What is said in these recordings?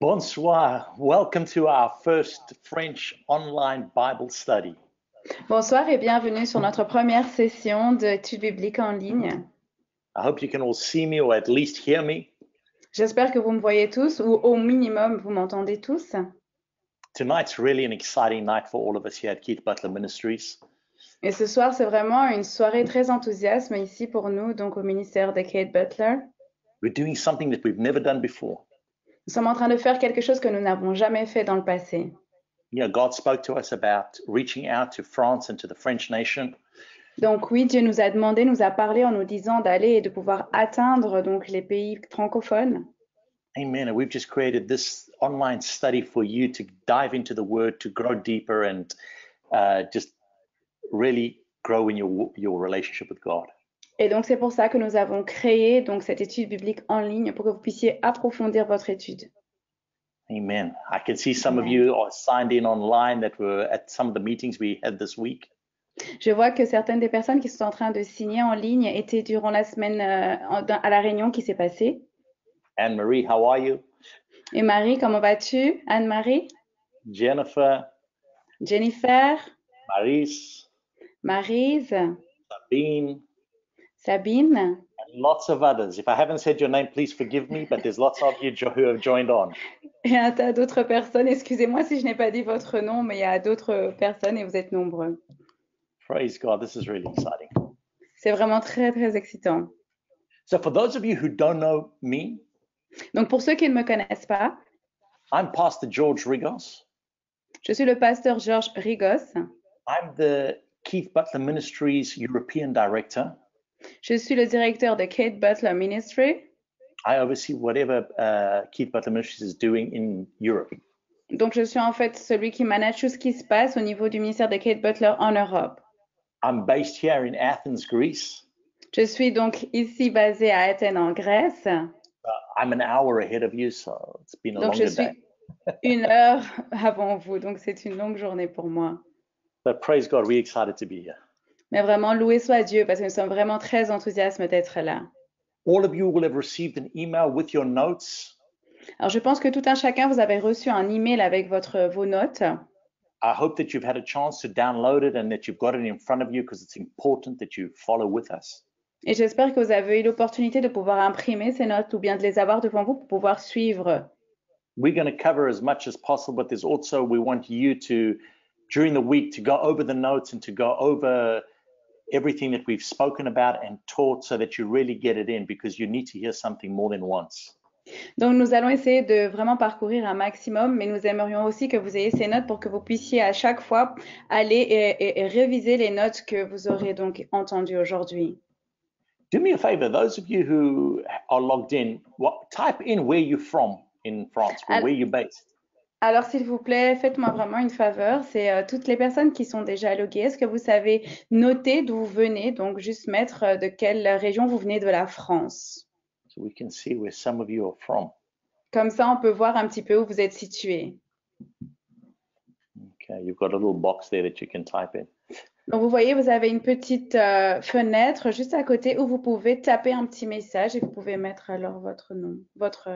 Bonsoir. Welcome to our first French online Bible study. Bonsoir et bienvenue sur notre première session d'études bibliques en ligne. I hope you can all see me or at least hear me. J'espère que vous me voyez tous ou au minimum vous m'entendez tous. Tonight's really an exciting night for all of us here at Keith Butler Ministries. Et ce soir, c'est vraiment une soirée très enthousiaste ici pour nous, donc au ministère de Keith Butler. We're doing something that we've never done before. Nous sommes en train de faire quelque chose que nous n'avons jamais fait dans le passé. You know, God spoke to us about reaching out to France and to the French nation. Donc oui, Dieu nous a demandé, nous a parlé en nous disant d'aller et de pouvoir atteindre donc les pays francophones. Amen. And we've just created this online study for you to dive into the Word, to grow deeper and just really grow in your relationship with God. Et donc c'est pour ça que nous avons créé donc cette étude biblique en ligne pour que vous puissiez approfondir votre étude. Amen. I can see some of Amen. you are signed in online that were at some of the meetings we had this week. Je vois que certaines des personnes qui sont en train de signer en ligne étaient durant la semaine à la réunion qui s'est passée. Anne-Marie, how are you? Et Marie, comment vas-tu? Anne-Marie? Jennifer, Jennifer? Maris, Maryse? Sabine, Sabine? and lots of others. If I haven't said your name, please forgive me, but there's lots of you who have joined on. Et un tas d'autres personnes. Excusez-moi si je n'ai pas dit votre nom, mais il y a d'autres personnes et vous êtes nombreux. Praise God. This is really exciting. C'est vraiment très, très excitant. So for those of you who don't know me, Donc pour ceux qui ne me connaissent pas, I'm Pastor George Rigos. je suis le pasteur Georges Rigos. I'm the Keith Butler Ministries European Director. Je suis le directeur de Keith Butler Ministry. I oversee whatever Keith Butler Ministries is doing in Europe. Donc je suis en fait celui qui manage tout ce qui se passe au niveau du ministère de Keith Butler en Europe. I'm based here in Athens, Greece. Je suis donc ici basée à Athènes en Grèce. I'm an hour ahead of you, so it's been a Donc je longer suis day. 1 heure avant vous, donc c'est une longue journée pour moi. But praise God, we're excited to be here. Mais vraiment, loué soit Dieu parce que nous sommes vraiment très enthousiastes d'être là. All of you will have received an email with your notes. Alors je pense que tout un chacun, vous avez reçu un email avec vos notes. I hope that you've had a chance to download it and that you've got it in front of you because it's important that you follow with us. Et j'espère que vous avez eu l'opportunité de pouvoir imprimer ces notes ou bien de les avoir devant vous pour pouvoir suivre. We're going to cover as much as possible, but there's also, we want you to, during the week, to go over the notes and to go over everything that we've spoken about and taught so that you really get it in because you need to hear something more than once. Donc nous allons essayer de vraiment parcourir un maximum, mais nous aimerions aussi que vous ayez ces notes pour que vous puissiez à chaque fois aller et réviser les notes que vous aurez donc entendues aujourd'hui. Do me a favor, those of you who are logged in, type in where you're from in France, where you're based. Alors, s'il vous plaît, faites-moi vraiment une faveur. C'est toutes les personnes qui sont déjà loguées. Est-ce que vous savez noter d'où vous venez? Donc, juste mettre de quelle région vous venez de la France. So we can see where some of you are from. Comme ça, on peut voir un petit peu où vous êtes situés. Okay, you've got a little box there that you can type in. Donc, vous voyez, vous avez une petite fenêtre juste à côté où vous pouvez taper un petit message et vous pouvez mettre alors votre nom, votre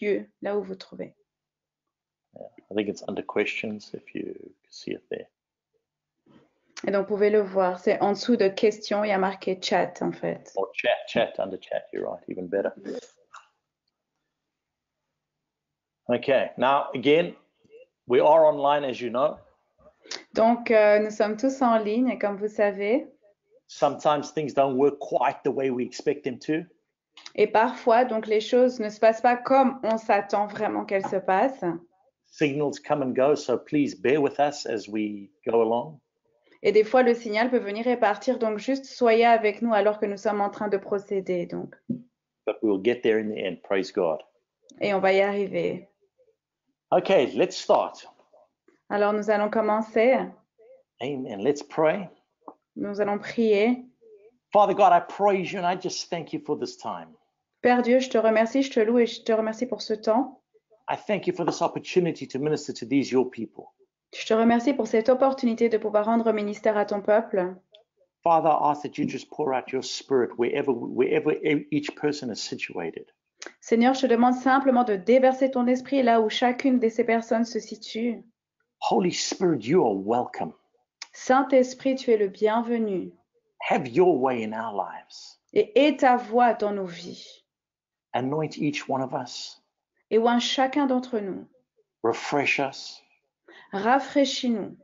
lieu, là où vous vous trouvez. Yeah, I think it's under questions if you see it there. Et donc, vous pouvez le voir. C'est en dessous de questions, il y a marqué chat en fait. Or chat, under chat, you're right, even better. Okay, now again, we are online as you know. Donc, nous sommes tous en ligne, comme vous savez. Sometimes things don't work quite the way we expect them to. Et parfois, donc, les choses ne se passent pas comme on s'attend vraiment qu'elles se passent. Signals come and go, so please bear with us as we go along. Et des fois, le signal peut venir et partir, donc juste soyez avec nous alors que nous sommes en train de procéder. Donc. But we'll get there in the end, praise God. Et on va y arriver. Okay, let's start. Alors, nous allons commencer. Amen. Let's pray. Nous allons prier. Father God, I praise you and I just thank you for this time. Père Dieu, je te remercie, je te loue et je te remercie pour ce temps. I thank you for this opportunity to minister to these your people. Je te remercie pour cette opportunité de pouvoir rendre ministère à ton peuple. Father, I ask that you just pour out your spirit wherever each person is situated. Seigneur, je te demande simplement de déverser ton esprit là où chacune de ces personnes se situe. Holy Spirit, you are welcome. Saint-Esprit, tu es le bienvenu Have your way in our lives. et aie ta voix dans nos vies. Anoint each one of us. Et oint chacun d'entre nous. Refresh us. Rafraîchis-nous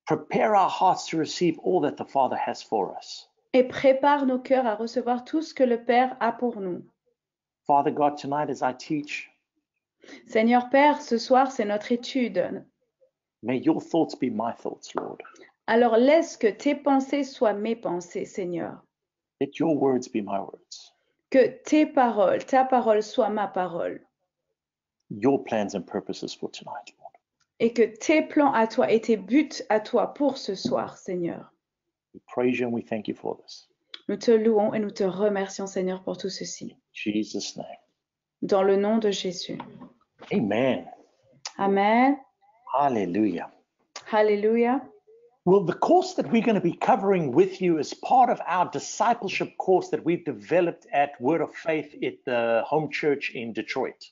Prepare our hearts to receive all that the Father has for us. et prépare nos cœurs à recevoir tout ce que le Père a pour nous. Father God, tonight as I teach, Seigneur Père, ce soir, c'est notre étude. may your thoughts be my thoughts, Lord. Alors laisse que tes pensées soient mes pensées, Seigneur. Let your words be my words. Que tes paroles, ta parole soit ma parole. Your plans and purposes for tonight, Lord. Et que tes plans à toi et tes buts à toi pour ce soir, Seigneur. We praise you and we thank you for this. Nous te louons et nous te remercions, Seigneur, pour tout ceci. In Jesus' name. Dans le nom de Jésus. Amen. Amen. Hallelujah. Alléluia. Well, the course that we're going to be covering with you is part of our discipleship course that we've developed at Word of Faith at the home church in Detroit.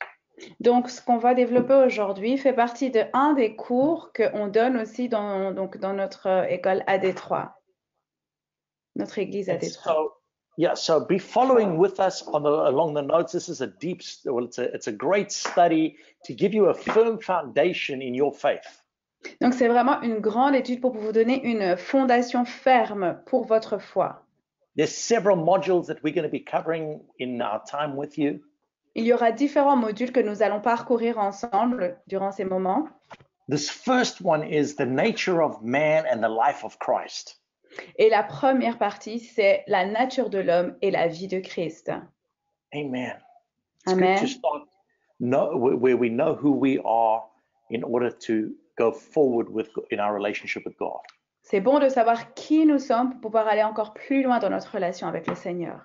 Donc, ce qu'on va développer aujourd'hui fait partie de un des cours qu'on donne aussi dans notre école à Détroit, notre église à And Détroit. so be following with us along the notes. This is it's a great study to give you a firm foundation in your faith. Donc, c'est vraiment une grande étude pour vous donner une fondation ferme pour votre foi. There's several modules that we're going to be covering in our time with you. Il y aura différents modules que nous allons parcourir ensemble durant ces moments. This first one is the nature of man and the life of Christ. Et la première partie, c'est la nature de l'homme et la vie de Christ. Amen. It's Amen. good to start where we know who we are in order to go forward in our relationship with God. C'est bon de savoir qui nous sommes pour pouvoir aller encore plus loin dans notre relation avec le Seigneur.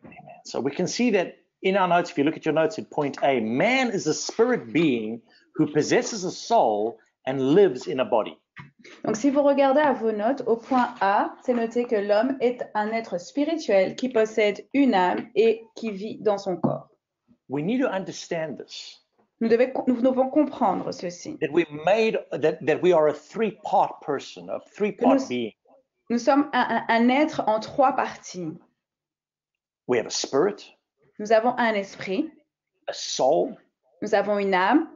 Amen. So we can see that in our notes, if you look at your notes at point A, man is a spirit being who possesses a soul and lives in a body. Donc, si vous regardez à vos notes, au point A, c'est noté que l'homme est un être spirituel qui possède une âme et qui vit dans son corps. We need to understand this. Nous devons comprendre ceci. That we are a three-part person, a three-part being. Nous sommes un être en trois parties. We have a spirit, Nous avons un esprit, a soul, nous avons une âme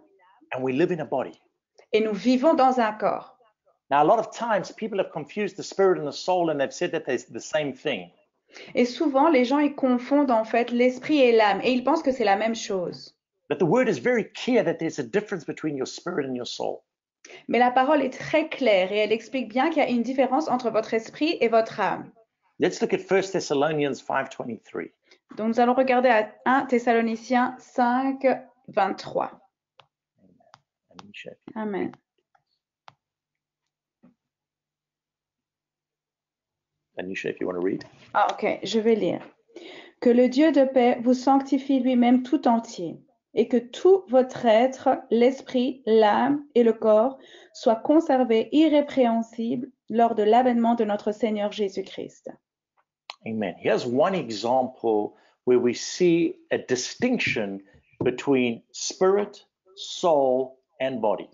and we live in a body. et nous vivons dans un corps. Now, a lot of times people have confused the spirit and the soul and they've said that they're the same thing. Et souvent, les gens ils confondent en fait l'esprit et l'âme et ils pensent que c'est la même chose. But the word is very clear that there's a difference between your spirit and your soul. Mais la parole est très claire et elle explique bien qu'il y a une différence entre votre esprit et votre âme. Let's look at 1 Thessalonians 5:23. Donc, nous allons regarder à 1 Thessaloniciens 5, 23. Amen. Anisha, if you want to read. Ah, ok, je vais lire. Que le Dieu de paix vous sanctifie lui-même tout entier, et que tout votre être, l'esprit, l'âme et le corps, soient conservés irrépréhensibles lors de l'avènement de notre Seigneur Jésus-Christ. Amen. Here's one example where we see a distinction between spirit, soul, and body.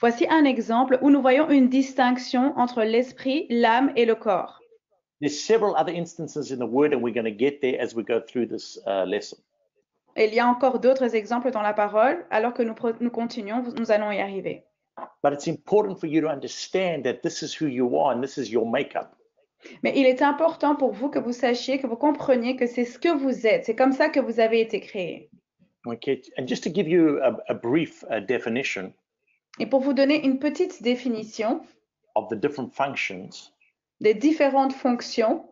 Voici un exemple où nous voyons une distinction entre l'esprit, l'âme et le corps. There's several other instances in the word, and we're going to get there as we go through this lesson. Et il y a encore d'autres exemples dans la parole. Alors que nous continuons, nous allons y arriver. But it's important for you to understand that this is who you are and this is your makeup. Mais il est important pour vous que vous sachiez, que vous compreniez que c'est ce que vous êtes. C'est comme ça que vous avez été créé. Okay, and just to give you a brief definition Et pour vous donner une petite définition of the different functions, des différentes fonctions,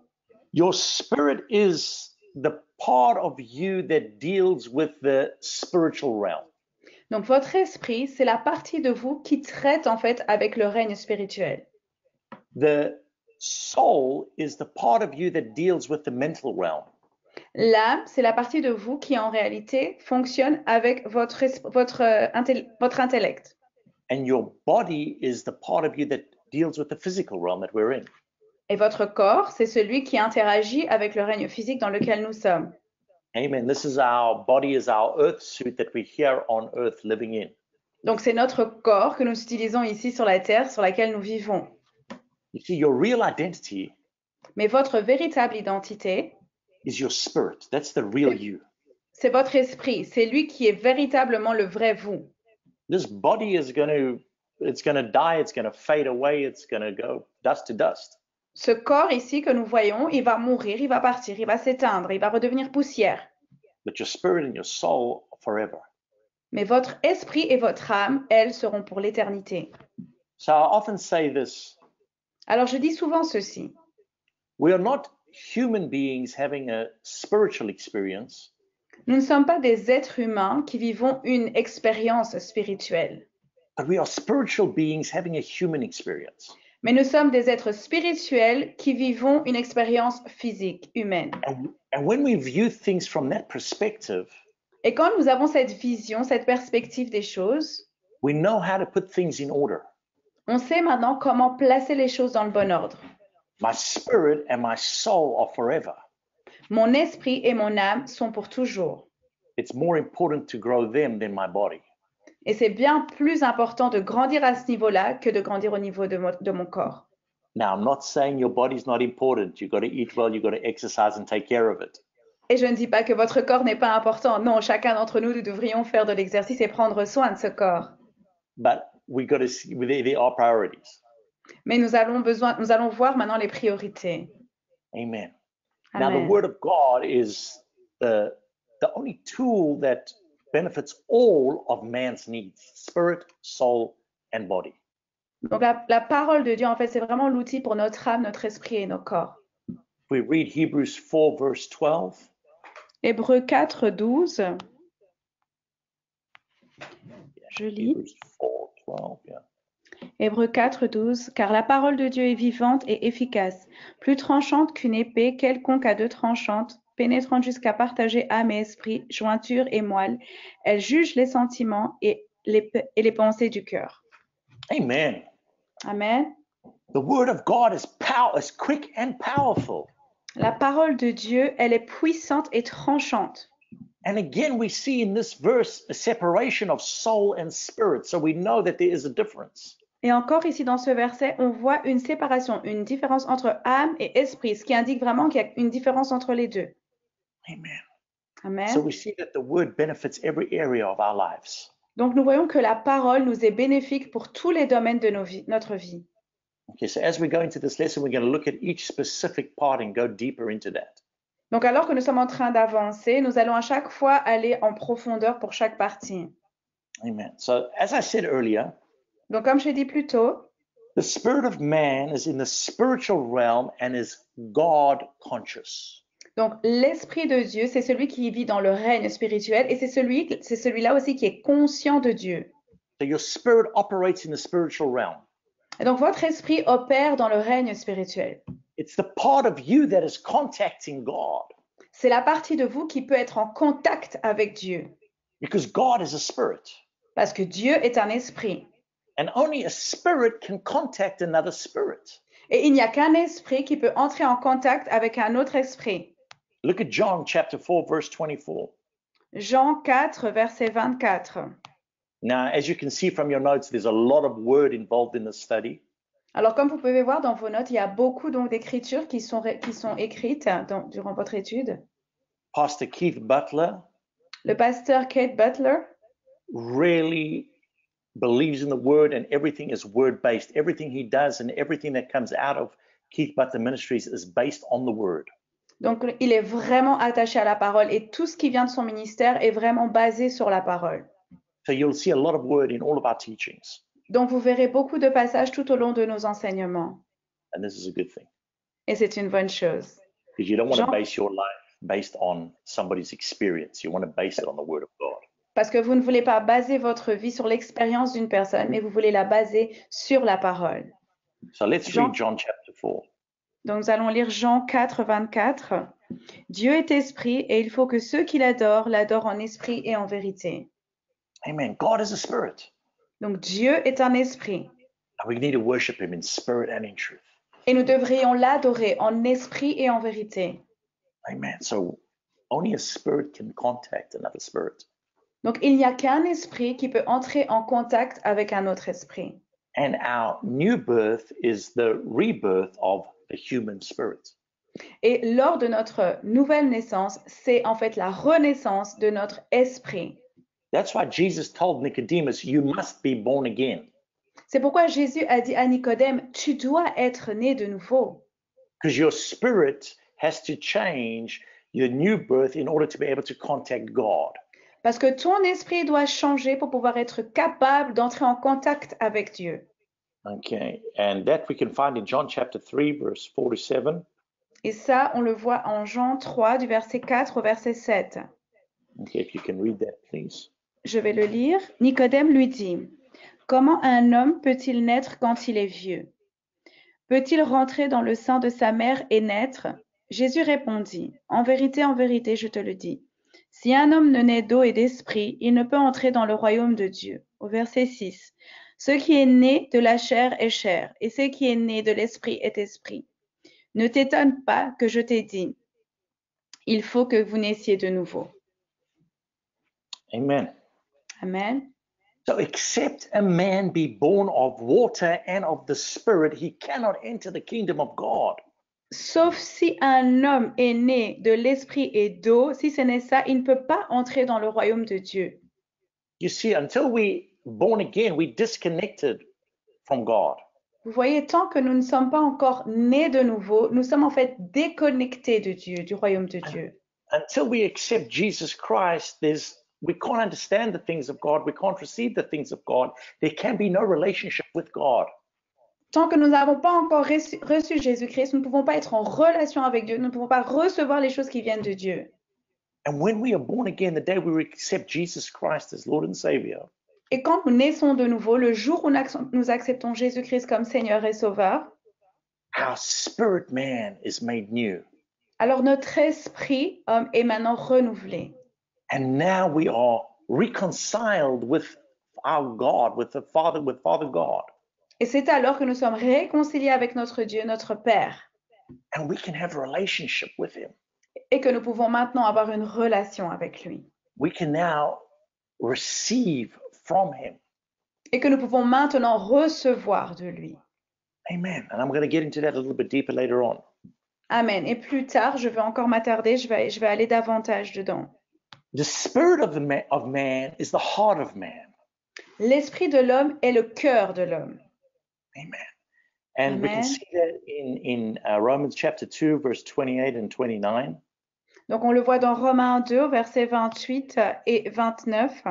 your spirit is the part of you that deals with the spiritual realm. donc votre esprit, c'est la partie de vous qui traite en fait avec le règne spirituel. The soul is the part of you that deals with the mental realm. L'âme, c'est la partie de vous qui en réalité fonctionne avec votre intellect. And your body is the part of you that deals with the physical realm that we're in. Et votre corps, c'est celui qui interagit avec le règne physique dans lequel nous sommes. Amen. This is our body, is our earth suit that we're here on earth living in. Donc, c'est notre corps que nous utilisons ici sur la terre sur laquelle nous vivons. You see, your real identity Mais votre véritable identité, is your spirit. That's the real you. c'est votre esprit. C'est lui qui est véritablement le vrai vous. This body is it's going to die, it's going to fade away, it's going to go dust to dust. Ce corps ici que nous voyons, il va mourir, il va partir, il va s'éteindre, il va redevenir poussière. But your spirit and your soul are forever. Mais votre esprit et votre âme, elles, seront pour l'éternité. So I often say this, Alors je dis souvent ceci. we are not human beings having a spiritual experience. Nous ne sommes pas des êtres humains qui vivons une expérience spirituelle, But we are spiritual beings having a human experience. mais nous sommes des êtres spirituels qui vivons une expérience physique, humaine. And when we view things from that perspective, Et quand nous avons cette vision, cette perspective des choses, we know how to put things in order. on sait maintenant comment placer les choses dans le bon ordre. My spirit and my soul are forever. Mon esprit et mon âme sont pour toujours. It's more important to grow them than my body. Et c'est bien plus important de grandir à ce niveau-là que de grandir au niveau de mon corps. Now, I'm not saying your body's not important. You've got to eat well, you've got to exercise and take care of it. Et je ne dis pas que votre corps n'est pas important. Non, chacun d'entre nous, nous devrions faire de l'exercice et prendre soin de ce corps. But we got to see there are priorities. Mais nous allons voir maintenant les priorités. Amen. Now, the Amen. Word of God is the only tool that benefits all of man's needs, spirit, soul, and body. Donc la parole de Dieu, en fait, c'est vraiment l'outil pour notre âme, notre esprit et nos corps. We read Hebrews 4, verse 12. Hébreux 4, 12. Je lis. Hebrews 4, 12, yeah. Hébreux 4, 12. Car la parole de Dieu est vivante et efficace, plus tranchante qu'une épée quelconque à deux tranchantes, pénétrante jusqu'à partager âme et esprit, jointure et moelle. Elle juge les sentiments et les pensées du cœur. Amen. Amen. The Word of God is quick and powerful. La parole de Dieu, elle est puissante et tranchante. And again, we see in this verse a separation of soul and spirit. So we know that there is a difference. Et encore ici dans ce verset, on voit une séparation, une différence entre âme et esprit, ce qui indique vraiment qu'il y a une différence entre les deux. Amen. Amen. So we see that the Word benefits every area of our lives. Donc nous voyons que la parole nous est bénéfique pour tous les domaines de notre vie. Okay, so as we go into this lesson, we're going to look at each specific part and go deeper into that. Donc alors que nous sommes en train d'avancer, nous allons à chaque fois aller en profondeur pour chaque partie. Amen. So as I said earlier, Donc comme j'ai dit plus tôt, the spirit of man is in the spiritual realm and is God conscious. donc l'esprit de Dieu, c'est celui qui vit dans le règne spirituel et c'est celui-là aussi qui est conscient de Dieu. So your spirit operates in the spiritual realm. Et donc votre esprit opère dans le règne spirituel. It's the part of you that is contacting God C'est la partie de vous qui peut être en contact avec Dieu. because God is a spirit. Parce que Dieu est un esprit. And only a spirit can contact another spirit. Et il n'y a qu'un esprit qui peut entrer en contact avec un autre esprit. Look at John chapter 4, verse 24. Jean 4, verset 24. Now, as you can see from your notes, there's a lot of word involved in this study. Alors, comme vous pouvez voir dans vos notes, il y a beaucoup donc d'écritures qui sont écrites durant votre étude. Pastor Keith Butler Le pasteur Keith Butler really believes in the word, and everything is word-based. Everything he does and everything that comes out of Keith Butler Ministries is based on the word. Donc, il est vraiment attaché à la parole et tout ce qui vient de son ministère est vraiment basé sur la parole. So you'll see a lot of word in all of our teachings, Donc, vous verrez beaucoup de passages tout au long de nos enseignements. and this is a good thing Et c'est une bonne chose. because you don't want to Jean- base your life based on somebody's experience. You want to base it on the word of God. Parce que vous ne voulez pas baser votre vie sur l'expérience d'une personne, mais vous voulez la baser sur la parole. So let's Jean- read John chapter 4. Donc, nous allons lire Jean 4, 24. Dieu est esprit et il faut que ceux qui l'adorent l'adorent en esprit et en vérité. Amen. God is a spirit, Donc, Dieu est un esprit and we need to worship him in spirit and in truth. et nous devrions l'adorer en esprit et en vérité. Amen. So Only a spirit can contact another spirit. Donc, il n'y a qu'un esprit qui peut entrer en contact avec un autre esprit. And our new birth is the rebirth of the human spirit. Et lors de notre nouvelle naissance, c'est en fait la renaissance de notre esprit. That's why Jesus told Nicodemus, you must be born again. C'est pourquoi Jésus a dit à Nicodème, tu dois être né de nouveau. Because your spirit has to change your new birth in order to be able to contact God. Parce que ton esprit doit changer pour pouvoir être capable d'entrer en contact avec Dieu. Okay, and that we can find in John chapter 3, verse 4 to 7. Et ça, on le voit en Jean 3, du verset 4 au verset 7. Okay, if you can read that, please. Je vais le lire. Nicodème lui dit, « Comment un homme peut-il naître quand il est vieux? Peut-il rentrer dans le sein de sa mère et naître? » Jésus répondit, « en vérité, je te le dis. Si un homme ne naît d'eau et d'esprit, il ne peut entrer dans le royaume de Dieu. » Au verset 6, « Ce qui est né de la chair est chair, et ce qui est né de l'esprit est esprit. Ne t'étonne pas que je t'ai dit, il faut que vous naissiez de nouveau. » Amen. Amen. So except a man be born of water and of the Spirit, he cannot enter the kingdom of God. Sauf si un homme est né de l'esprit et d'eau, si ce n'est ça, il ne peut pas entrer dans le royaume de Dieu. You see, until we born again, we disconnected from God. Vous voyez, tant que nous ne sommes pas encore nés de nouveau, nous sommes en fait déconnectés de Dieu, du royaume de Dieu. Until we accept Jesus Christ, we can't understand the things of God. We can't receive the things of God. There can be no relationship with God. Tant que nous n'avons pas encore reçu Jésus-Christ, nous ne pouvons pas être en relation avec Dieu, nous ne pouvons pas recevoir les choses qui viennent de Dieu. And when we are born again, the day we accept Jesus Christ as Lord and Savior, Et quand nous naissons de nouveau, le jour où nous acceptons Jésus-Christ comme Seigneur et Sauveur, our spirit man is made new. alors notre esprit est maintenant renouvelé. And now we are reconciled with our God, with Father God. Et c'est alors que nous sommes réconciliés avec notre Dieu, notre Père, And we can have a relationship with him. et que nous pouvons maintenant avoir une relation avec lui. We can now receive from him. Et que nous pouvons maintenant recevoir de lui. Amen. And I'm going to get into that a little bit deeper later on. Amen. Et plus tard, je vais encore m'attarder, je vais aller davantage dedans. The spirit of man is the heart of man. L'esprit de l'homme est le cœur de l'homme. Amen. And we can Amen. see that in Romans chapter 2, verse 28 and 29. Donc on le voit dans Romains 2, versets 28 et 29.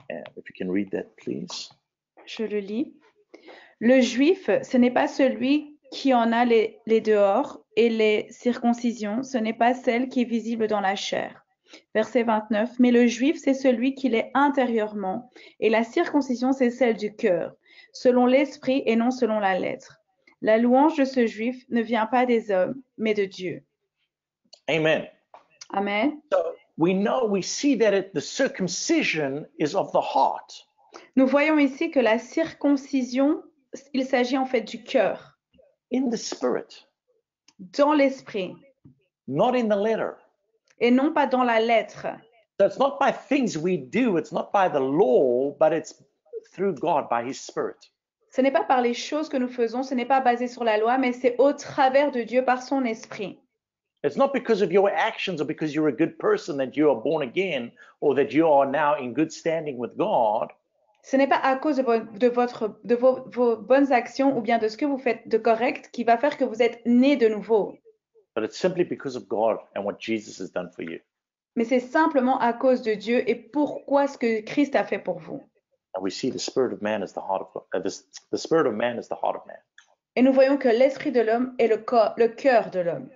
If you can read that, please. Je le lis. Le juif, ce n'est pas celui qui en a les dehors, et les circoncisions, ce n'est pas celle qui est visible dans la chair. Verset 29. Mais le juif, c'est celui qui l'est intérieurement, et la circoncision, c'est celle du cœur, selon l'esprit et non selon la lettre. La louange de ce juif ne vient pas des hommes, mais de Dieu. Amen. Amen. So we see that the circumcision is of the heart. Nous voyons ici que la circoncision, il s'agit en fait du cœur, In the spirit, dans l'esprit, not in the letter. et non pas dans la lettre. So it's not by things we do, it's not by the law, but it's through God, by his spirit. Ce n'est pas par les choses que nous faisons, ce n'est pas basé sur la loi, mais c'est au travers de Dieu par son esprit. It's not because of your actions or because you're a good person that you are born again or that you are now in good standing with God. Ce n'est pas à cause de vos bonnes actions ou bien de ce que vous faites de correct qui va faire que vous êtes né de nouveau. But it's simply because of God and what Jesus has done for you. Mais c'est simplement à cause de Dieu et pourquoi ce que Christ a fait pour vous. And we see the spirit of man is the heart of the spirit of man is the heart of man. Et nous voyons que l'esprit de l'homme est le cœur de l'homme.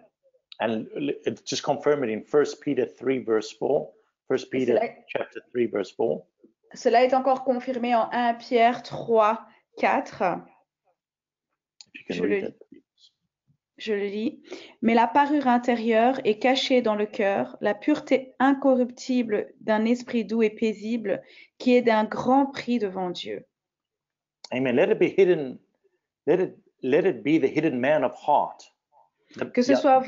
And it's just confirmed in 1 Peter 3 verse 4. 1 Peter chapter 3 verse 4. Cela est encore confirmé en 1 Pierre 3, 4. Je le lis. Mais la parure intérieure est cachée dans le cœur, la pureté incorruptible d'un esprit doux et paisible qui est d'un grand prix devant Dieu. Amen. Let it be hidden. Let it be the hidden man of heart. Que ce soit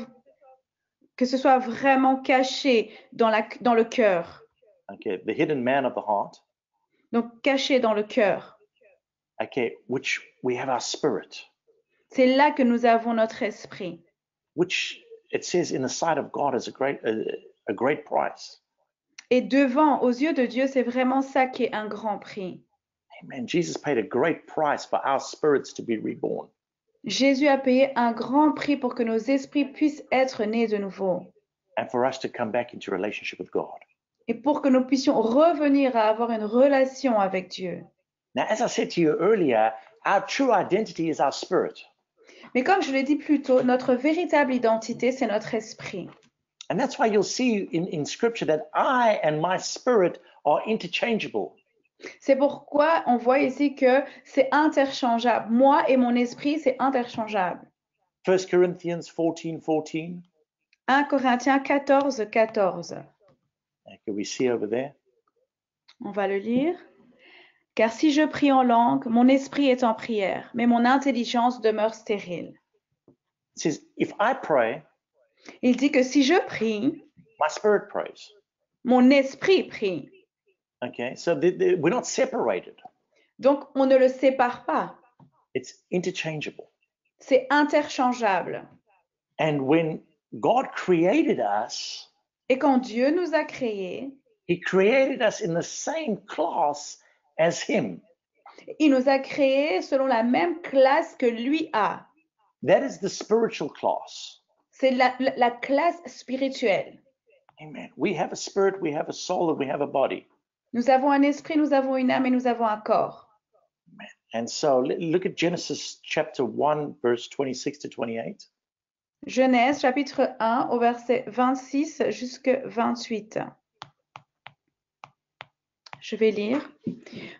que ce soit vraiment caché dans le cœur. Okay, the hidden man of the heart. Donc caché dans le cœur. Okay, which we have our spirit, C'est là que nous avons notre esprit. which it says in the sight of God is a great price. Et devant, aux yeux de Dieu, c'est vraiment ça qui est un grand prix. Amen. Jesus paid a great price for our spirits to be reborn. Jésus a payé un grand prix pour que nos esprits puissent être nés de nouveau. And for us to come back into relationship with God. Et pour que nous puissions revenir à avoir une relation avec Dieu. Now, as I said to you earlier, our true identity is our spirit. Mais comme je l'ai dit plus tôt, notre véritable identité, c'est notre esprit. And that's why you'll see in Scripture that I and my spirit are interchangeable. C'est pourquoi on voit ici que c'est interchangeable. Moi et mon esprit, c'est interchangeable. 1 Corinthians 14:14. 1 Corinthiens 14, 14. Can we see over there? On va le lire. Car si je prie en langue, mon esprit est en prière, mais mon intelligence demeure stérile. It says, if I pray, Il dit que si je prie, my spirit prays. mon esprit prie. Okay, so we're not separated. Donc, on ne le sépare pas. It's interchangeable. C'est interchangeable. And when God created us, Et quand Dieu nous a créés, He created us in the same class as Him. il nous a créés selon la même classe que lui a. That is the spiritual class. C'est la classe spirituelle. Amen. We have a spirit, we have a soul, and we have a body. Nous avons un esprit, nous avons une âme et nous avons un corps. And so look at Genesis chapter 1, verse 26 to 28. Genèse chapitre 1 au verset 26 jusqu'à 28. Je vais lire.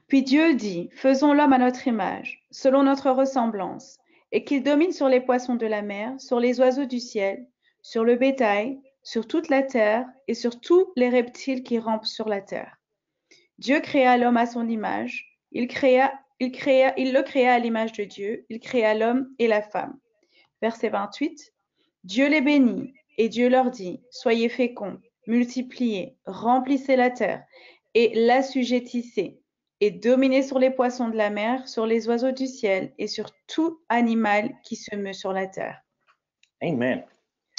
Puis Dieu dit, faisons l'homme à notre image, selon notre ressemblance, et qu'il domine sur les poissons de la mer, sur les oiseaux du ciel, sur le bétail, sur toute la terre et sur tous les reptiles qui rampent sur la terre. Dieu créa l'homme à son image, il le créa à l'image de Dieu, il créa l'homme et la femme. Verset 28. Dieu les bénit, et Dieu leur dit, soyez féconds, multipliez, remplissez la terre, et l'assujettissez, et dominez sur les poissons de la mer, sur les oiseaux du ciel, et sur tout animal qui se meut sur la terre. Amen.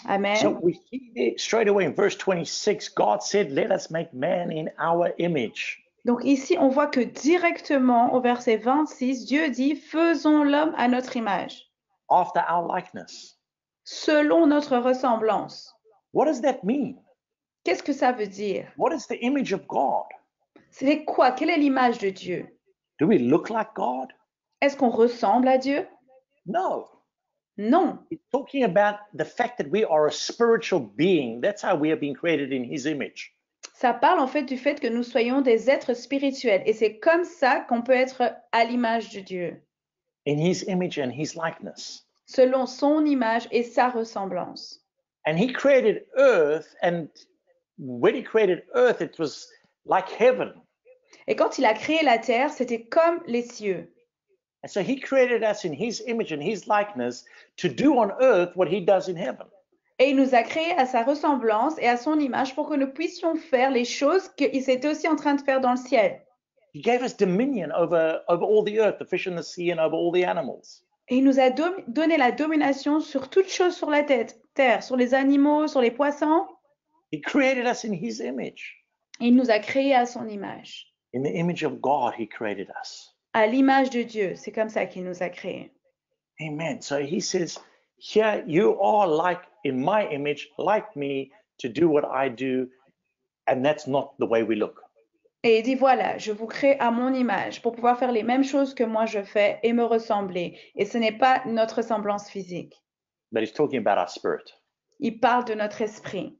Amen. So we see straight away in verse 26, God said, let us make man in our image. Donc ici, on voit que directement au verset 26, Dieu dit, faisons l'homme à notre image, After our likeness. selon notre ressemblance. What does that mean? Qu'est-ce que ça veut dire? What is the image of God? C'est quoi? Quelle est l'image de Dieu? Do we look like God? Est-ce qu'on ressemble à Dieu? No. Non. It's talking about the fact that we are a spiritual being. That's how we have been created in His image. Ça parle en fait du fait que nous soyons des êtres spirituels et c'est comme ça qu'on peut être à l'image de Dieu, In His image and His likeness. selon son image et sa ressemblance. And He created earth, and when He created earth, it was like heaven. Et quand il a créé la terre, c'était comme les cieux. And so He created us in His image and His likeness to do on earth what He does in heaven. Et il nous a créés à sa ressemblance et à son image pour que nous puissions faire les choses qu'il était aussi en train de faire dans le ciel. He gave us dominion over all the earth, the fish in the sea, and over all the animals. Et il nous a donné la domination sur toutes choses sur la terre, sur les animaux, sur les poissons. He created us in His image. Et il nous a créés à son image. In the image of God, He created us. À l'image de Dieu, c'est comme ça qu'il nous a créés. Amen. So He says, here you are like in my image, like me, to do what I do, and that's not the way we look. Et il dit, voilà, je vous crée à mon image pour pouvoir faire les mêmes choses que moi je fais et me ressembler. Et ce n'est pas notre ressemblance physique. But He's talking about our spirit. Il parle de notre esprit.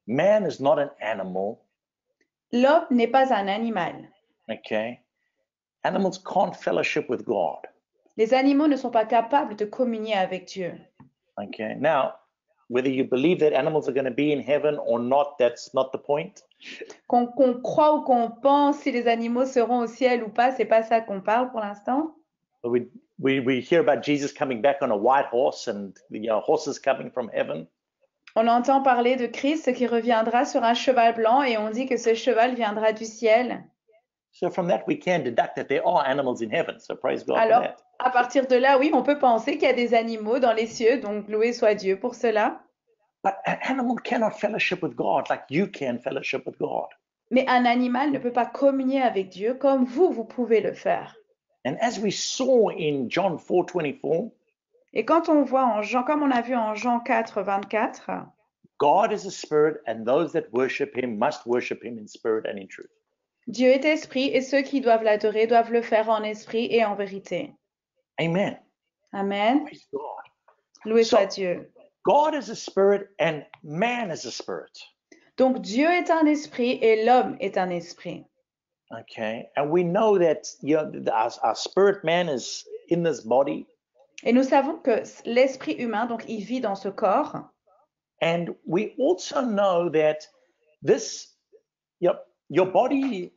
Man is not an animal, L'homme n'est pas un animal. okay? Animals can't fellowship with God, Les animaux ne sont pas capables de communier avec Dieu. okay? Now, whether you believe that animals are going to be in heaven or not, that's not the point. Qu'on croit ou qu'on pense si les animaux seront au ciel ou pas, c'est pas ça qu'on parle pour l'instant. But we hear about Jesus coming back on a white horse and horses coming from heaven. On entend parler de Christ qui reviendra sur un cheval blanc et on dit que ce cheval viendra du ciel. So from that, we can deduct that there are animals in heaven. So praise God for Alors, that. à partir de là, oui, on peut penser qu'il y a des animaux dans les cieux, donc loué soit Dieu pour cela. But an animal cannot fellowship with God like you can fellowship with God. Mais un animal ne peut pas communier avec Dieu comme vous pouvez le faire. And as we saw in John 4:24, Et quand on voit en Jean, comme on a vu en Jean 4, 24, God is a spirit, and those that worship him must worship him in spirit and in truth. Dieu est esprit et ceux qui doivent l'adorer doivent le faire en esprit et en vérité. Amen. Amen. Praise God. Loué So- soit Dieu. God is a spirit and man is a spirit. Donc Dieu est un esprit et l'homme est un esprit. Okay. And we know that our spirit man is in this body, Et nous savons que l'esprit humain, donc il vit dans ce corps. and we also know that this your body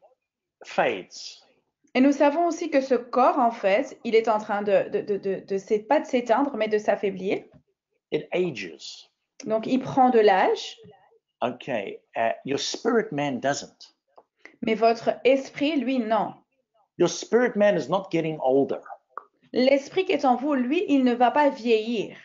fades. Et nous savons aussi que ce corps, en fait, il est en train pas de s'éteindre, mais de s'affaiblir. It ages. Donc il prend de l'âge, Okay. Your spirit man doesn't. mais votre esprit, lui, non. Your spirit man is not getting older. L'esprit qui est en vous, lui, il ne va pas vieillir.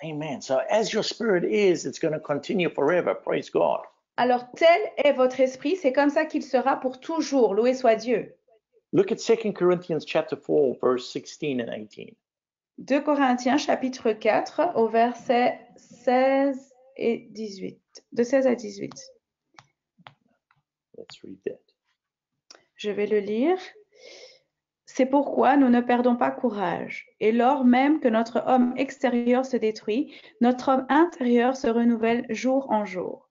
Amen. So as your spirit is, it's going to continue forever. Praise God. Alors tel est votre esprit, c'est comme ça qu'il sera pour toujours. Loué soit Dieu. Look at 2 Corinthians chapter 4, verse 16 and 18. 2 Corinthiens chapitre 4 au verset 16 et 18. De 16 à 18. Let's read that. Je vais le lire. C'est pourquoi nous ne perdons pas courage. Et lors même que notre homme extérieur se détruit, notre homme intérieur se renouvelle jour en jour.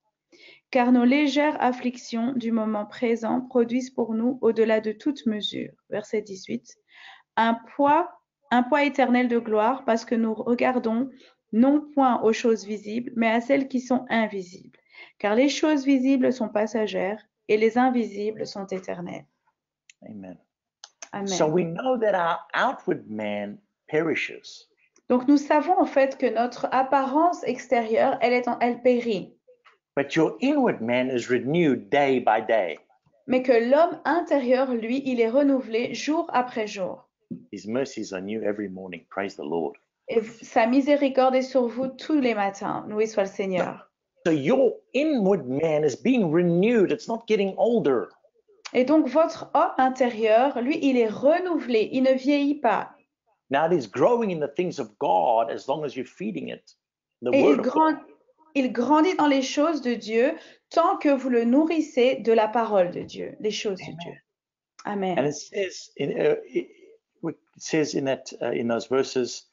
Car nos légères afflictions du moment présent produisent pour nous, au-delà de toute mesure, verset 18, un poids éternel de gloire, parce que nous regardons non point aux choses visibles, mais à celles qui sont invisibles. Car les choses visibles sont passagères et les invisibles sont éternelles. Amen. Amen. So we know that our outward man perishes, Donc nous savons en fait que notre apparence extérieure, elle périt, but your inward man is renewed day by day. mais que l'homme intérieur, lui, il est renouvelé jour après jour. His mercies are new every morning. Praise the Lord. Et sa miséricorde est sur vous tous les matins. Loué soit le Seigneur. So your inward man is being renewed. It's not getting older. Et donc votre homme intérieur, lui, il est renouvelé, il ne vieillit pas. Now it is growing in the things of God as long as you're feeding it. The Et word of God. il grandit dans les choses de Dieu tant que vous le nourrissez de la parole de Dieu, les choses de Dieu. Amen. And it says in those verses,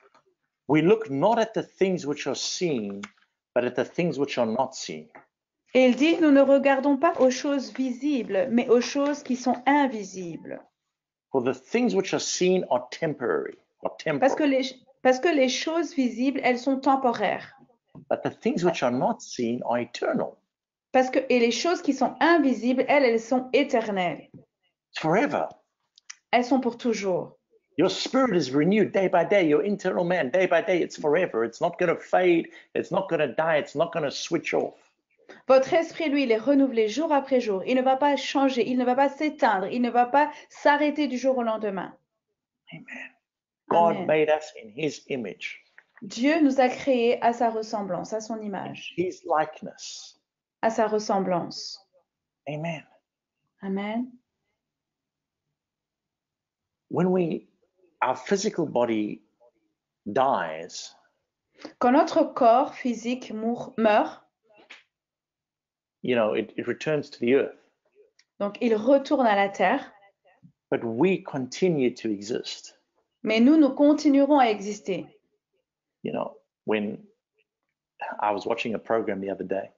we look not at the things which are seen, but at the things which are not seen. Et il dit, nous ne regardons pas aux choses visibles, mais aux choses qui sont invisibles. For the things which are seen are temporary, or temporal. Parce que les choses visibles, elles sont temporaires. But the things which are not seen are eternal. Et les choses qui sont invisibles, elles sont éternelles. It's forever. Elles sont pour toujours. Your spirit is renewed day by day. Your internal man, day by day, it's forever. It's not going to fade. It's not going to die. It's not going to switch off. Votre esprit, lui, il est renouvelé jour après jour. Il ne va pas changer, il ne va pas s'éteindre, il ne va pas s'arrêter du jour au lendemain. Amen. God Amen. made us in his image, Dieu nous a créés à sa ressemblance, à son image, his likeness. à sa ressemblance. Amen. Amen. When our physical body dies, Quand notre corps physique meurt, it returns to the earth, donc il retourne à la terre, but we continue to exist. mais nous continuerons à exister. When I was watching a program the other day,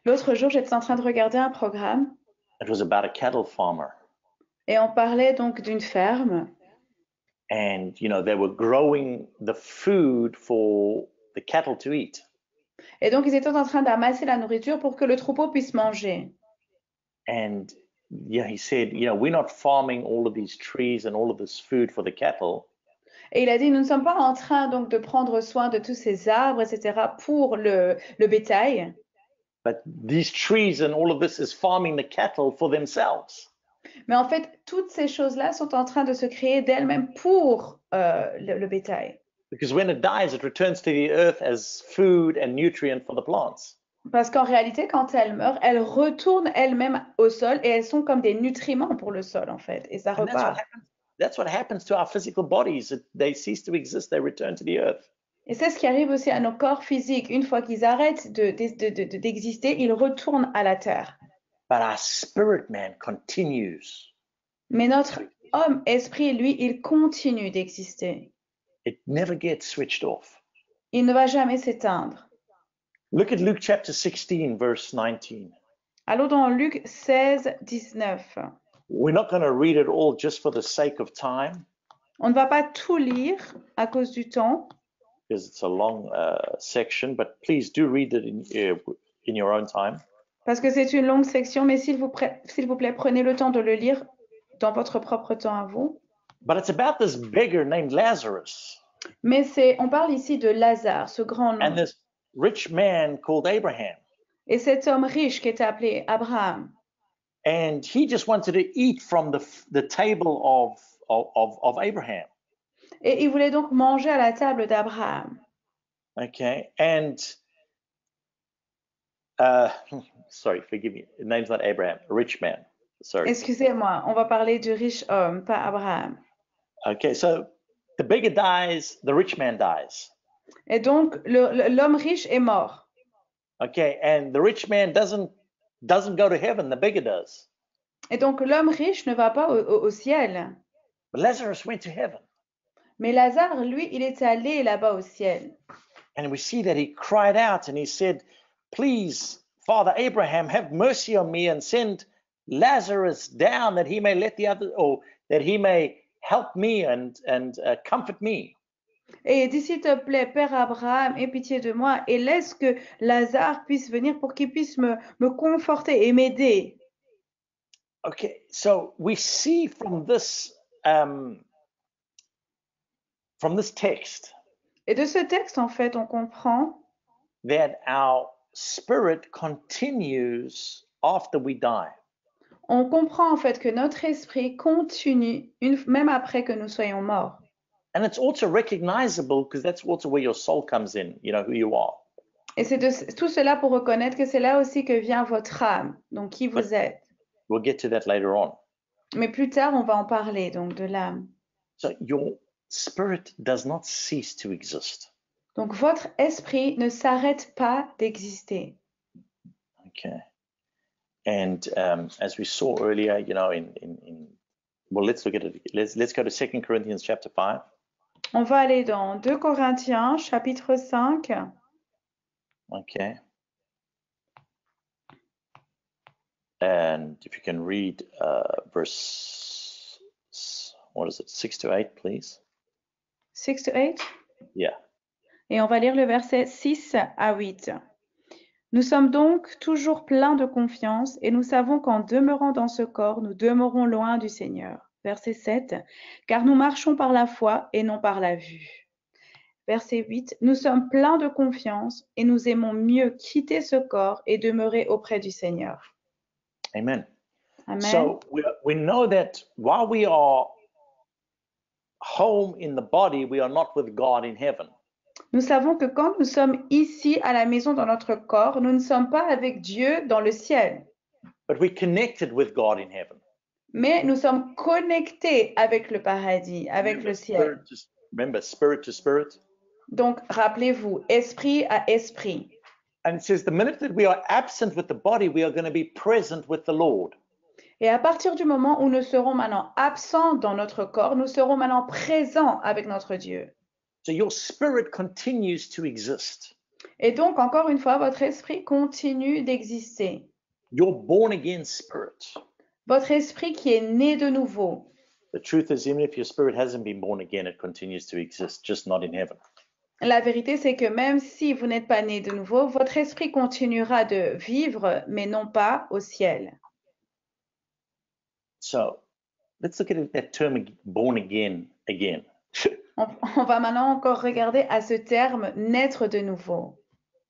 L'autre jour, j'étais en train de regarder un programme it was about a cattle farmer. et on parlait donc d'une ferme. And, they were growing the food for the cattle to eat. Et donc, ils étaient en train d'amasser la nourriture pour que le troupeau puisse manger. And he said, we're not farming all of these trees and all of this food for the cattle. Et il a dit, nous ne sommes pas en train donc de prendre soin de tous ces arbres, etc., pour le bétail. But these trees and all of this is farming the cattle for themselves. Mais en fait, toutes ces choses-là sont en train de se créer d'elles-mêmes pour le bétail. Because when it dies, it returns to the earth as food and nutrient for the plants. Parce qu'en réalité, quand elles meurent, elles retournent elles-mêmes au sol et elles sont comme des nutriments pour le sol, en fait. Et ça And repart. that's what happens to our physical bodies. They cease to exist, they return to the earth. Et c'est ce qui arrive aussi à nos corps physiques. Une fois qu'ils arrêtent d'exister, ils retournent à la terre. But our spirit man continues. Mais notre homme, esprit, lui, il continue d'exister. It never gets switched off. Il ne va jamais s'éteindre. Look at Luke chapter 16, verse 19. Allons dans Luc 16, 19. We're not going to read it all just for the sake of time, On ne va pas tout lire à cause du temps, because it's a long section, but please do read it in your own time. parce que c'est une longue section, mais s'il vous plaît, prenez le temps de le lire dans votre propre temps à vous. But it's about this beggar named Lazarus Mais on parle ici de Lazare, ce grand and nom, this rich man called Abraham. et cet homme riche qui était appelé Abraham. And he just wanted to eat from the table of Abraham. Et il voulait donc manger à la table d'Abraham. Okay, and sorry, forgive me. The name's not Abraham, a rich man. Sorry. Excusez-moi, on va parler du riche homme, pas Abraham. Okay, so the beggar dies, the rich man dies. Et donc, l'homme riche est mort. Okay, and the rich man doesn't go to heaven, the beggar does. Et donc, l'homme riche ne va pas au ciel. But Lazarus went to heaven. Mais Lazare, lui, il est allé là-bas au ciel. And we see that he cried out and he said, please, Father Abraham, have mercy on me and send Lazarus down that he may that he may help me and comfort me. Et il dit, s'il te plaît, Père Abraham, aie pitié de moi et laisse que Lazare puisse venir pour qu'il puisse me conforter et m'aider. Okay, so we see from this text Et de ce texte, en fait, on comprend that our spirit continues after we die. On comprend en fait que notre esprit continue même après que nous soyons morts. And it's also recognizable because that's also where your soul comes in, you know, who you are. Et c'est tout cela pour reconnaître que c'est là aussi que vient votre âme, donc qui vous êtes. We'll get to that later on. Mais plus tard, on va en parler, donc de l'âme. So your spirit does not cease to exist. Donc votre esprit ne s'arrête pas d'exister. Okay. And as we saw earlier, you know, well, let's look at it. Let's go to 2 Corinthians chapter 5. On va aller dans 2 Corinthiens, chapitre 5. Okay. And if you can read verse, what is it, 6 to 8, please? 6 to 8? Yeah. Et on va lire le verset 6 à 8. Nous sommes donc toujours pleins de confiance et nous savons qu'en demeurant dans ce corps, nous demeurons loin du Seigneur. Verset 7. Car nous marchons par la foi et non par la vue. Verset 8. Nous sommes pleins de confiance et nous aimons mieux quitter ce corps et demeurer auprès du Seigneur. Amen. Amen. So we know that while we are home in the body, we are not with God in heaven. Nous savons que quand nous sommes ici à la maison dans notre corps, nous ne sommes pas avec Dieu dans le ciel. But we're connected with God in heaven. Mais nous sommes connectés avec le paradis, avec le ciel. Remember, spirit to spirit. Donc, rappelez-vous, esprit à esprit. And it says the minute that we are absent with the body, we are going to be present with the Lord. Et à partir du moment où nous serons maintenant absents dans notre corps, nous serons maintenant présents avec notre Dieu. So your spirit continues to exist. Et donc, encore une fois, votre esprit continue d'exister. Your born again spirit. Votre esprit qui est né de nouveau. The truth is, even if your spirit hasn't been born again, it continues to exist, just not in heaven. La vérité, c'est que même si vous n'êtes pas né de nouveau, votre esprit continuera de vivre, mais non pas au ciel. So let's look at that term born again. On va maintenant encore regarder à ce terme naître de nouveau.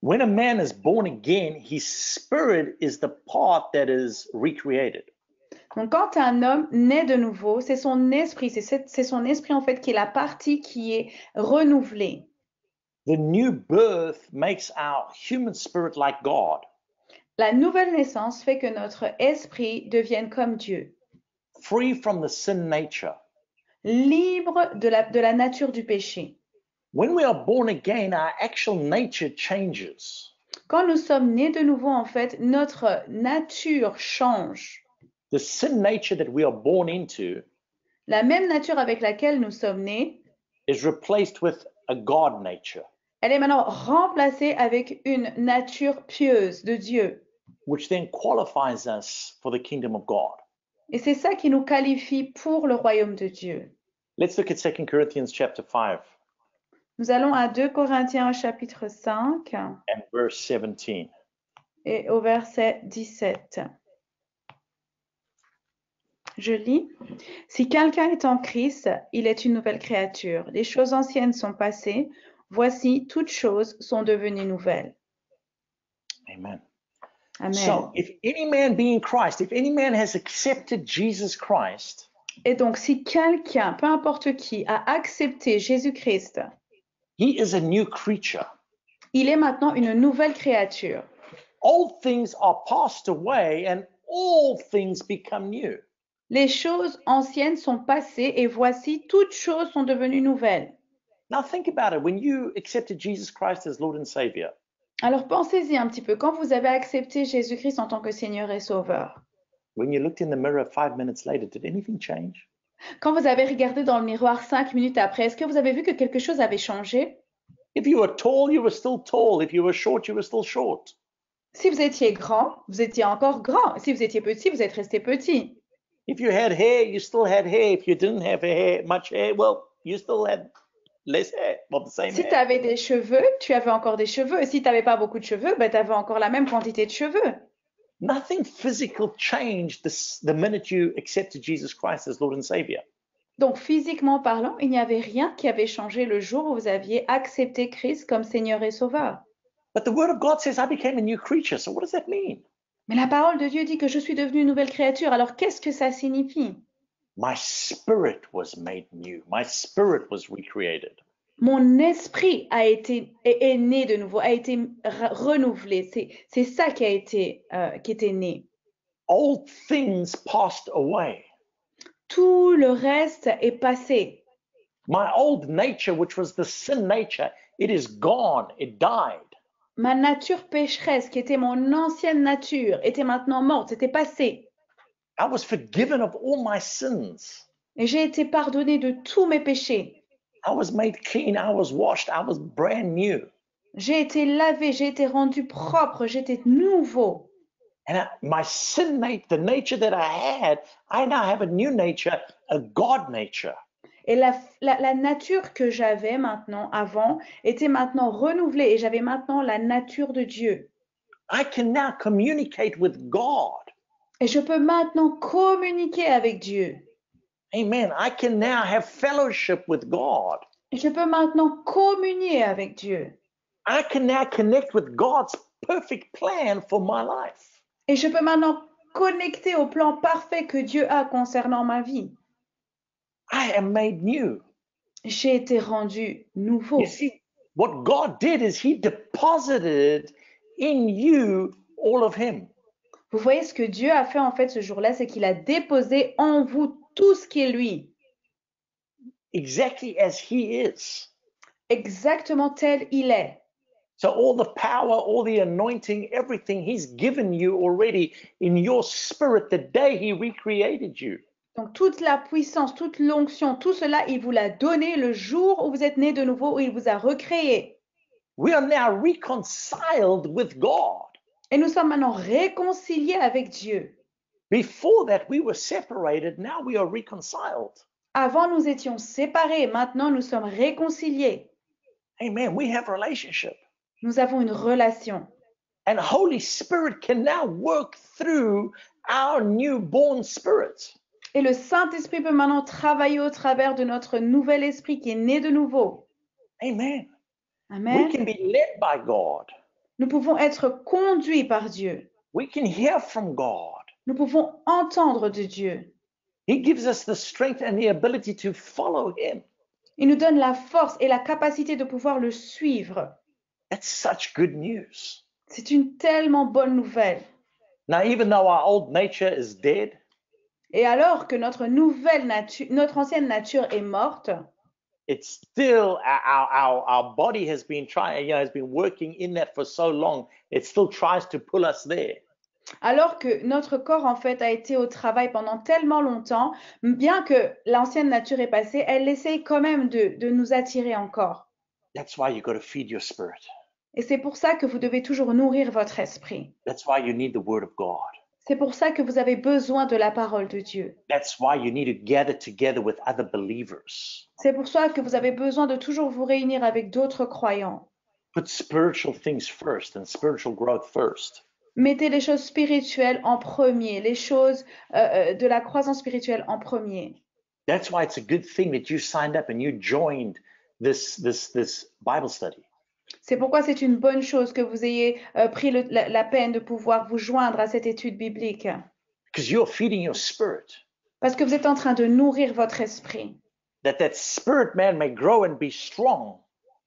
When a man is born again, his spirit is the part that is recreated. Donc, quand un homme naît de nouveau, c'est son esprit, c'est son esprit en fait qui est la partie qui est renouvelée. The new birth makes our human spirit like God, La nouvelle naissance fait que notre esprit devienne comme Dieu, free from the sin nature. libre de la nature du péché. When we are born again, our actual nature changes. Quand nous sommes nés de nouveau, en fait, notre nature change. The sin nature that we are born into La même nature avec laquelle nous sommes nés, is replaced with a God nature, elle est maintenant remplacée avec une nature pieuse de Dieu. which then qualifies us for the kingdom of God. Et c'est ça qui nous qualifie pour le royaume de Dieu. Let's look at 2 Corinthians chapter 5 Nous allons à 2 Corinthiens chapitre 5 and verse 17. et au verset 17. Je lis. Si quelqu'un est en Christ, il est une nouvelle créature. Les choses anciennes sont passées. Voici, toutes choses sont devenues nouvelles. Amen. Amen. So, if any man be in Christ, if any man has accepted Jesus Christ, Et donc, si quelqu'un, peu importe qui, a accepté Jésus-Christ, he is a new creature. il est maintenant une nouvelle créature. Old things are passed away and all things become new. Les choses anciennes sont passées et voici, toutes choses sont devenues nouvelles. Now think about it. When you accepted Jesus Christ as Lord and Savior, Alors pensez-y un petit peu. Quand vous avez accepté Jésus-Christ en tant que Seigneur et Sauveur, when you looked in the mirror 5 minutes later, did anything change? quand vous avez regardé dans le miroir 5 minutes après, est-ce que vous avez vu que quelque chose avait changé? If you were tall, you were still tall. If you were short, you were still short. Si vous étiez grand, vous étiez encore grand. Si vous étiez petit, vous êtes resté petit. If you had hair, you still had hair. If you didn't have much hair, well, you still had less hair, well, the same Si tu hair. avais des cheveux, tu avais encore des cheveux. Si tu n'avais pas beaucoup de cheveux, ben, tu avais encore la même quantité de cheveux. Nothing physical changed the minute you accepted Jesus Christ as Lord and Savior. Donc, physiquement parlant, il n'y avait rien qui avait changé le jour où vous aviez accepté Christ comme Seigneur et Sauveur. But the Word of God says, I became a new creature. So what does that mean? Mais la parole de Dieu dit que je suis devenue une nouvelle créature. Alors, qu'est-ce que ça signifie? My spirit was made new. My spirit was recreated. Mon esprit est né de nouveau, a été renouvelé. C'est ça qui était né. Old things passed away. Tout le reste est passé. My old nature, which was the sin nature, it is gone. It died. Ma nature pécheresse, qui était mon ancienne nature, était maintenant morte, c'était passé. I was forgiven of all my sins. Et j'ai été pardonnée de tous mes péchés. I was made clean. I was washed. I was brand new. J'ai été lavé, j'ai été rendu propre, j'étais nouveau. And my sin nature, the nature that I had, I now have a new nature, a God nature. Et la nature que j'avais maintenant, avant, était maintenant renouvelée et j'avais maintenant la nature de Dieu. I can now communicate with God. Et je peux maintenant communiquer avec Dieu. Amen. I can now have fellowship with God. Et je peux maintenant communier avec Dieu. I can now connect with God's perfect plan for my life. Et je peux maintenant connecter au plan parfait que Dieu a concernant ma vie. I am made new. J'ai été rendu nouveau. You see, what God did is He deposited in you all of Him. Vous voyez ce que Dieu a fait en fait ce jour-là, c'est qu'il a déposé en vous tout ce qui est lui. Exactly as He is. Exactement tel il est. So all the power, all the anointing, everything He's given you already in your spirit the day He recreated you. Donc toute la puissance, toute l'onction, tout cela, il vous l'a donné le jour où vous êtes né de nouveau, où il vous a recréé. We are now reconciled with God. Et nous sommes maintenant réconciliés avec Dieu. Before that, we were separated. Now we are reconciled. Avant, nous étions séparés. Maintenant, nous sommes réconciliés. Amen. We have a relationship. Nous avons une relation. And Holy Spirit can now work through our newborn spirit. Et le Saint-Esprit peut maintenant travailler au travers de notre nouvel esprit qui est né de nouveau. Amen. We Amen. can be led by God. Nous pouvons être conduits par Dieu. We can hear from God. Nous pouvons entendre de Dieu. He gives us the strength and the ability to follow him. Il nous donne la force et la capacité de pouvoir le suivre. That's such good news. C'est une tellement bonne nouvelle. Now, even though our old nature is dead, Et alors que notre nouvelle nature, notre ancienne nature est morte, it's still our body has been trying, has been working in that for so long. It still tries to pull us there. alors que notre corps en fait a été au travail pendant tellement longtemps, bien que l'ancienne nature est passée, elle essaye quand même de nous attirer encore. That's why you got to feed your spirit. Et c'est pour ça que vous devez toujours nourrir votre esprit. That's why you need the word of God. C'est pour ça que vous avez besoin de la parole de Dieu. That's why you need to gather together with other believers. C'est pour ça que vous avez besoin de toujours vous réunir avec d'autres croyants. Put spiritual things first and spiritual growth first. Mettez les choses spirituelles en premier, les choses de la croissance spirituelle en premier. That's why it's a good thing that you signed up and you joined this Bible study. C'est pourquoi c'est une bonne chose que vous ayez pris la peine de pouvoir vous joindre à cette étude biblique. Because you're feeding your spirit. Parce que vous êtes en train de nourrir votre esprit. That spirit man may grow and be strong.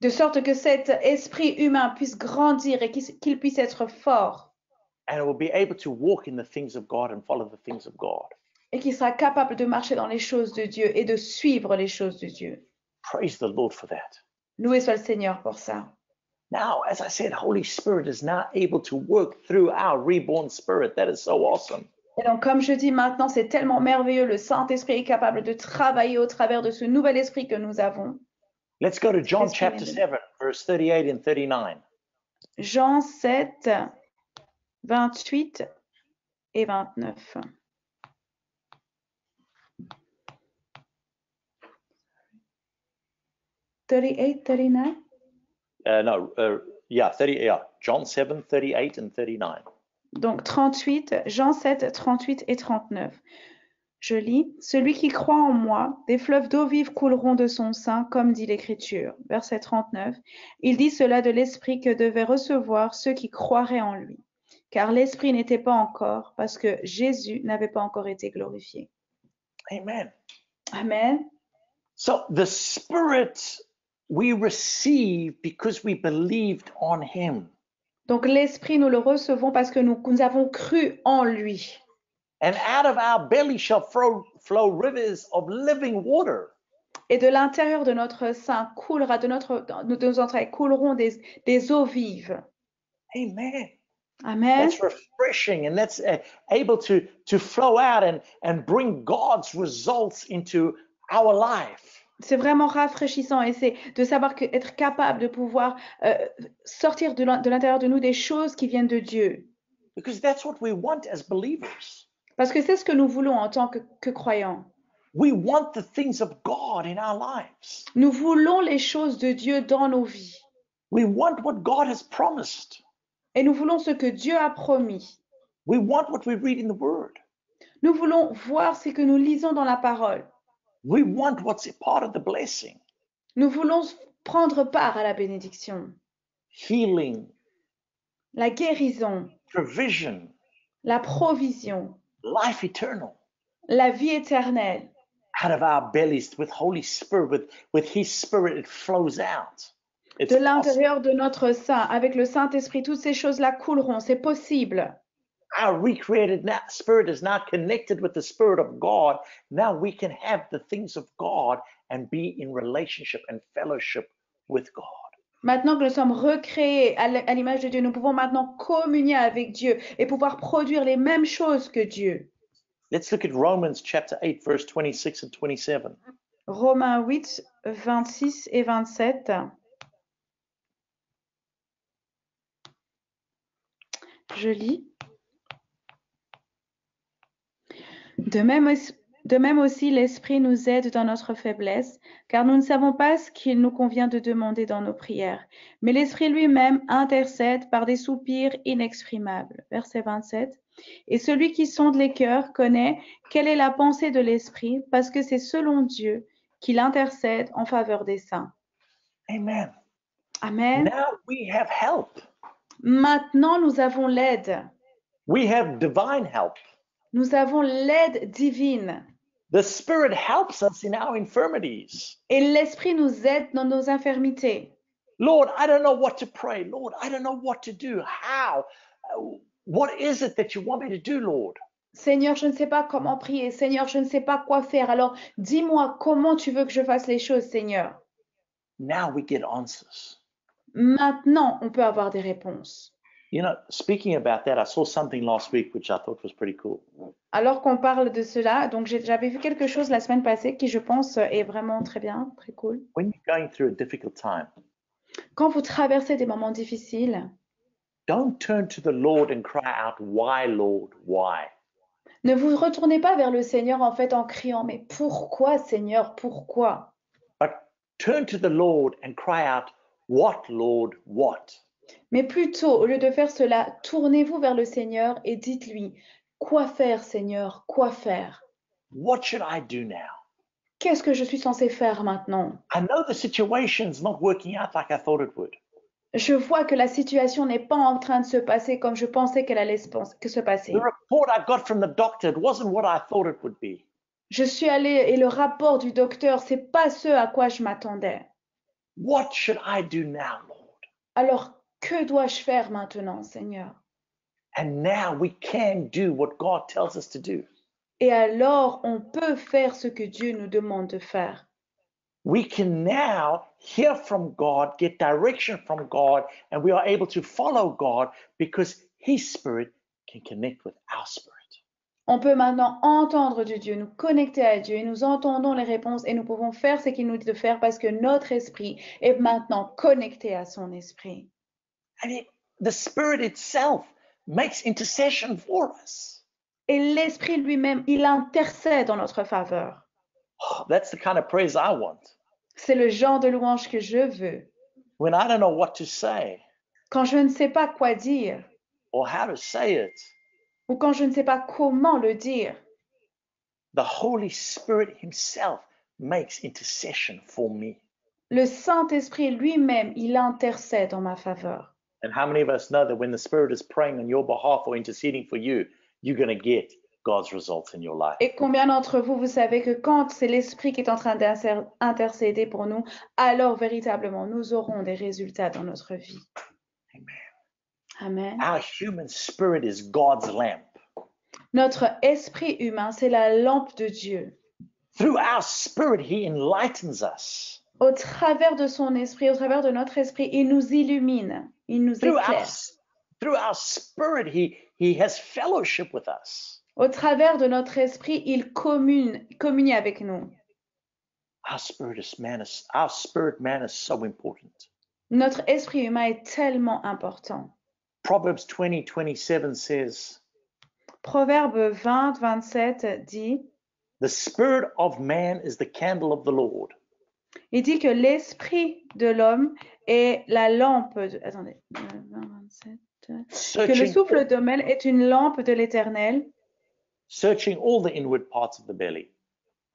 De sorte que cet esprit humain puisse grandir et qu'il puisse être fort. And will be able to walk in the things of God and follow the things of God. Et qu'il sera capable de marcher dans les choses de Dieu et de suivre les choses de Dieu. Praise the Lord for that. Loué soit le Seigneur pour ça. Now, as I said, Holy Spirit is now able to work through our reborn spirit. That is so awesome. Et donc, comme je dis maintenant, c'est tellement merveilleux. Le Saint-Esprit est capable de travailler au travers de ce nouvel esprit que nous avons. Let's go to John chapter 7, verse 38 and 39. Jean 7, 28 et 29. John 7, 38 and 39. Donc 38, Jean 7, 38 et 39. Je lis, « Celui qui croit en moi, des fleuves d'eau vive couleront de son sein, comme dit l'Écriture. » Verset 39. Il dit cela de l'Esprit que devaient recevoir ceux qui croiraient en lui. Car l'Esprit n'était pas encore, parce que Jésus n'avait pas encore été glorifié. Amen. Amen. So the Spirit we receive because we believed on him. Donc l'Esprit, nous le recevons parce que nous avons cru en lui. And out of our belly shall flow rivers of living water. Et de l'intérieur de notre sein coulera, de nos entrailles couleront des eaux vives. Amen. Amen. That's refreshing and that's able to flow out and bring God's results into our life. C'est vraiment rafraîchissant et c'est de savoir être capable de pouvoir sortir de l'intérieur de nous des choses qui viennent de Dieu. Because that's what we want as believers. Parce que c'est ce que nous voulons en tant que croyants. We want the things of God in our lives. Nous voulons les choses de Dieu dans nos vies. We want what God has promised. Et nous voulons ce que Dieu a promis. We want what we read in the Word. Nous voulons voir ce que nous lisons dans la parole. We want what's a part of the blessing. Nous voulons prendre part à la bénédiction, Healing, la guérison, provision, la provision, life eternal. la vie éternelle. Out of our bellies with Holy Spirit, with His Spirit, it flows out. It's De possible. l'intérieur de notre sein, avec le Saint-Esprit, toutes ces choses-là couleront. C'est possible. Our recreated spirit is now connected with the Spirit of God. Now we can have the things of God and be in relationship and fellowship with God. Maintenant que nous sommes recréés à l'image de Dieu, nous pouvons maintenant communier avec Dieu et pouvoir produire les mêmes choses que Dieu. Let's look at Romans chapter 8, verse 26 and 27. Romains 8, 26 et 27. Je lis. De même aussi, l'Esprit nous aide dans notre faiblesse, car nous ne savons pas ce qu'il nous convient de demander dans nos prières. Mais l'Esprit lui-même intercède par des soupirs inexprimables. Verset 27. Et celui qui sonde les cœurs connaît quelle est la pensée de l'Esprit, parce que c'est selon Dieu qu'il intercède en faveur des saints. Amen. Amen. Now we have help. Maintenant, nous avons l'aide. We have divine help. Nous avons l'aide divine. The Spirit helps us in our infirmities. Et l'Esprit nous aide dans nos infirmités. Lord, I don't know what to pray. Lord, I don't know what to do. How? What is it that you want me to do, Lord? Seigneur, je ne sais pas comment prier. Seigneur, je ne sais pas quoi faire. Alors, dis-moi comment tu veux que je fasse les choses, Seigneur. Now we get answers. Maintenant, on peut avoir des réponses. You know, speaking about that, I saw something last week which I thought was pretty cool. Alors qu'on parle de cela, donc j'avais vu quelque chose la semaine passée qui, je pense, est vraiment très bien, très cool. When you're going through a difficult time, Quand vous traversez des moments difficiles, don't turn to the Lord and cry out, "Why, Lord? Why?" ne vous retournez pas vers le Seigneur en fait en criant, mais pourquoi, Seigneur, pourquoi? But turn to the Lord and cry out, "What, Lord? What?" Mais plutôt, au lieu de faire cela, tournez-vous vers le Seigneur et dites-lui, quoi faire, Seigneur, quoi faire? What should I do now? Qu'est-ce que je suis censé faire maintenant? I know the situation's not working out like I thought it would. Je vois que la situation n'est pas en train de se passer comme je pensais qu'elle allait se passer. The report I got from the doctor, it wasn't what I thought it would be. Je suis allée et le rapport du docteur, c'est pas ce à quoi je m'attendais. What should I do now, Lord? Alors, que dois-je faire maintenant, Seigneur? And now we can do what God tells us to do. Et alors, on peut faire ce que Dieu nous demande de faire. We can now hear from God, get direction from God, and we are able to follow God because His Spirit can connect with our spirit. On peut maintenant entendre de Dieu, nous connecter à Dieu et nous entendons les réponses et nous pouvons faire ce qu'il nous dit de faire parce que notre esprit est maintenant connecté à son esprit. And the Spirit itself makes intercession for us. Et l'esprit lui-même, il intercède en notre faveur. Oh, that's the kind of praise I want. C'est le genre de louange que je veux. When I don't know what to say Quand je ne sais pas quoi dire or how to say it, ou quand je ne sais pas comment le dire, the Holy Spirit Himself makes intercession for me. le Saint-Esprit lui-même, il intercède en ma faveur. And how many of us know that when the Spirit is praying on your behalf or interceding for you, you're going to get God's results in your life? Et combien d'entre vous, vous savez que quand c'est l'Esprit qui est en train d'intercéder pour nous, alors véritablement, nous aurons des résultats dans notre vie. Amen. Amen. Our human spirit is God's lamp. Notre esprit humain, c'est la lampe de Dieu. Through our spirit, He enlightens us. Au travers de son esprit, au travers de notre esprit, il nous illumine, il nous éclaire. Through our spirit, He has fellowship with us. Au travers de notre esprit, il communie avec nous. Our spirit man is so important. Notre esprit humain est tellement important. Proverbs 20:27 says, Proverbe 20, 27 dit, "The spirit of man is the candle of the Lord." il dit que l'esprit de l'homme est la lampe. Attendez, 20, 27. Que le souffle d'homme est une lampe de l'Éternel. Searching all the inward parts of the belly.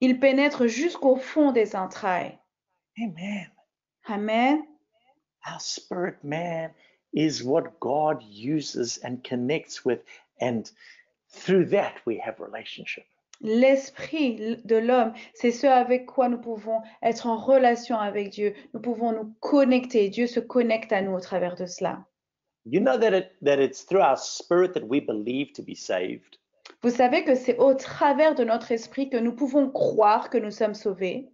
Il pénètre jusqu'au fond des entrailles. Amen. Amen. Our spirit man is what God uses and connects with, and through that we have relationship. L'esprit de l'homme, c'est ce avec quoi nous pouvons être en relation avec Dieu. Nous pouvons nous connecter. Dieu se connecte à nous au travers de cela. You know that it's through our spirit that we believe to be saved. Vous savez que c'est au travers de notre esprit que nous pouvons croire que nous sommes sauvés.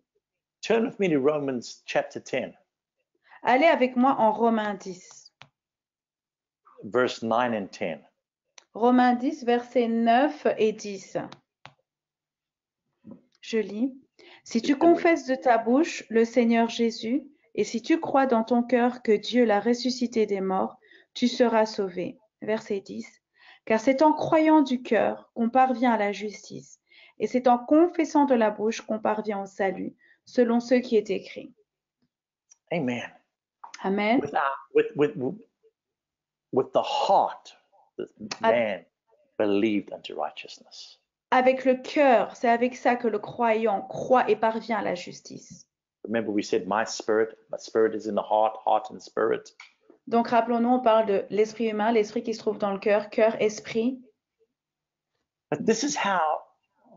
Turn with me to Romans chapter 10. Allez avec moi en Romains 10. Verse 9 and 10. Romains 10, versets 9 et 10. Je lis. Si tu confesses de ta bouche le Seigneur Jésus, et si tu crois dans ton cœur que Dieu l'a ressuscité des morts, tu seras sauvé. Verset 10. Car c'est en croyant du cœur qu'on parvient à la justice, et c'est en confessant de la bouche qu'on parvient au salut, selon ce qui est écrit. Amen. Amen. With the heart, man, believed unto righteousness. Avec le cœur, c'est avec ça que le croyant croit et parvient à la justice. Remember, we said, my spirit is in the heart, heart and spirit. Donc rappelons-nous, on parle de l'esprit humain, l'esprit qui se trouve dans le cœur, cœur, esprit. But this is how,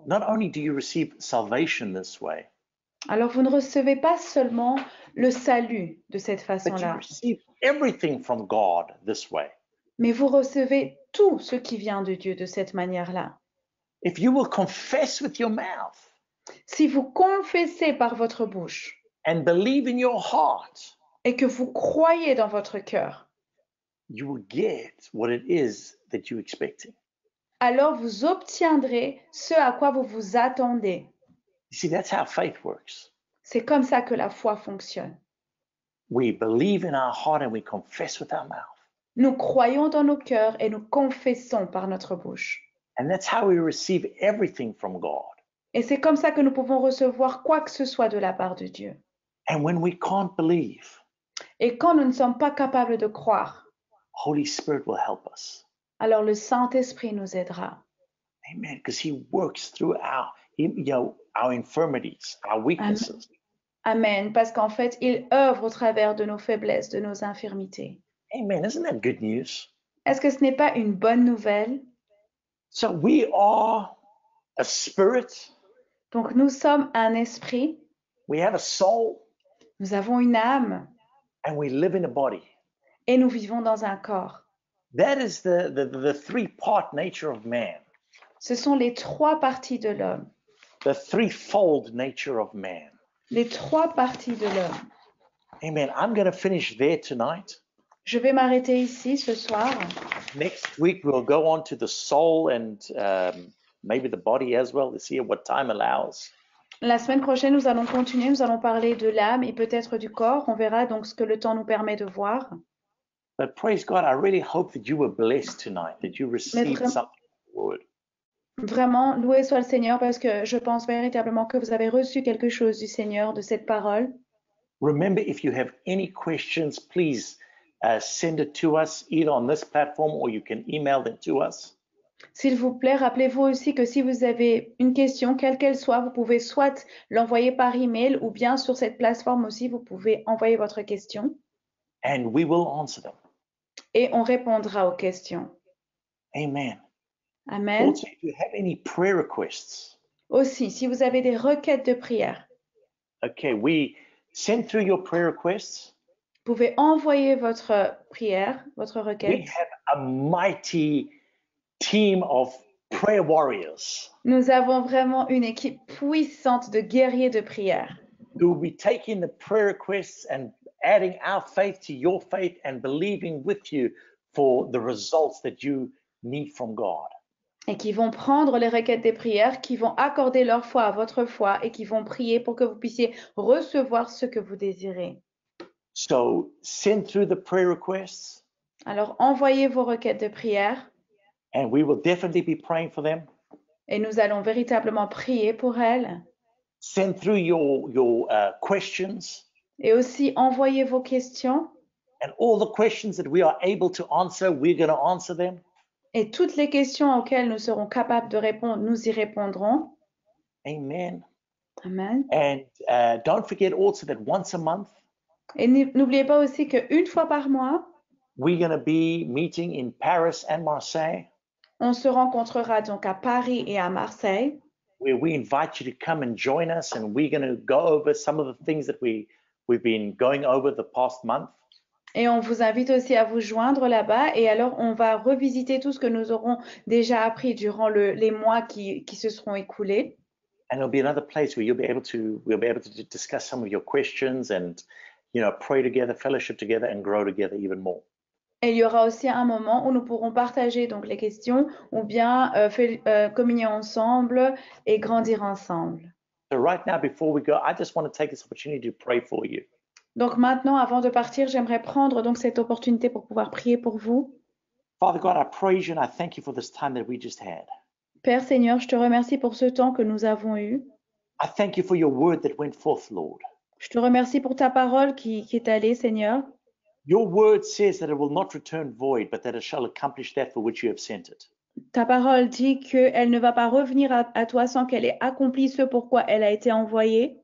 not only do you receive salvation this way, Alors vous ne recevez pas seulement le salut de cette but you façon-là, receive everything from God this way. mais vous recevez tout ce qui vient de Dieu de cette manière-là. If you will confess with your mouth Si vous confessez par votre bouche and believe in your heart, et que vous croyez dans votre cœur, you will get what it is that you're expecting. alors vous obtiendrez ce à quoi vous vous attendez. You see, that's how faith works. C'est comme ça que la foi fonctionne. We believe in our heart and we confess with our mouth. Nous croyons dans nos cœurs et nous confessons par notre bouche. And that's how we receive everything from God. Et c'est comme ça que nous pouvons recevoir quoi que ce soit de la part de Dieu. And when we can't believe, Et quand nous ne sommes pas capables de croire, Holy Spirit will help us. alors le Saint-Esprit nous aidera. Amen. Because He works through our infirmities, our weaknesses. Amen. Parce qu'en fait, il œuvre au travers de nos faiblesses, de nos infirmités. Amen. Isn't that good news? Est-ce que ce n'est pas une bonne nouvelle? So we are a spirit, Donc nous sommes un esprit, we have a soul, nous avons une âme and we live in a body. et nous vivons dans un corps. That is the three-part nature of man, Ce sont les trois parties de l'homme. the threefold nature of man. Les trois parties de l'homme. Amen. I'm going to finish there tonight. Je vais m'arrêter ici ce soir. Next week, we'll go on to the soul and maybe the body as well to see what time allows. La semaine prochaine, nous allons continuer. Nous allons parler de l'âme et peut-être du corps. On verra donc ce que le temps nous permet de voir. But praise God, I really hope that you were blessed tonight, that you received something from the word. Vraiment, loué soit le Seigneur parce que je pense véritablement que vous avez reçu quelque chose du Seigneur, de cette parole. Remember, if you have any questions, please send it to us either on this platform or you can email them to us. S'il vous plaît, rappelez-vous aussi que si vous avez une question, quelle qu'elle soit, vous pouvez soit l'envoyer par email ou bien sur cette plateforme aussi, vous pouvez envoyer votre question And we will answer them. et on répondra aux questions. Amen. Amen. Also, if you have any prayer requests, Aussi, si vous avez des requêtes de prière, okay, we send through your prayer requests. vous pouvez envoyer votre prière, votre We requête. have a mighty team of prayer warriors Nous avons vraiment une équipe puissante de guerriers de prière who will be taking the prayer requests and adding our faith to your faith and believing with you for the results that you need from God. et qui vont prendre les requêtes des prières, qui vont accorder leur foi à votre foi et qui vont prier pour que vous puissiez recevoir ce que vous désirez. So send through the prayer requests Alors, envoyez vos requêtes de prière and we will definitely be praying for them. et nous allons véritablement prier pour elles. Send through your questions Et aussi, envoyez vos questions and all the questions that we are able to answer, we're going to answer them. et toutes les questions auxquelles nous serons capables de répondre, nous y répondrons. Amen. Amen. And don't forget also that once a month, Et n'oubliez pas aussi qu'une fois par mois, we're going to be meeting in Paris and Marseille, on se rencontrera donc à Paris et à Marseille, where we invite you to come and join us, and we're going to go over some of the things that we've been going over the past month. et on vous invite aussi à vous joindre là-bas. Et alors, on va revisiter tout ce que nous aurons déjà appris durant les mois qui se seront écoulés. And there'll be another place where we'll be able to discuss some of your questions and, pray together, fellowship together, and grow together even more. Et il y aura aussi un moment où nous pourrons partager donc les questions ou bien communier ensemble et grandir ensemble. So right now, before we go, I just want to take this opportunity to pray for you. Donc maintenant, avant de partir, j'aimerais prendre donc cette opportunité pour pouvoir prier pour vous. Father God, I praise you and I thank you for this time that we just had. Père Seigneur, je te remercie pour ce temps que nous avons eu. I thank you for your word that went forth, Lord. Je te remercie pour ta parole qui est allée, Seigneur. Your word says that it will not return void, but that it shall accomplish that for which you have sent it. Ta parole dit qu'elle ne va pas revenir à toi sans qu'elle ait accompli ce pourquoi elle a été envoyée.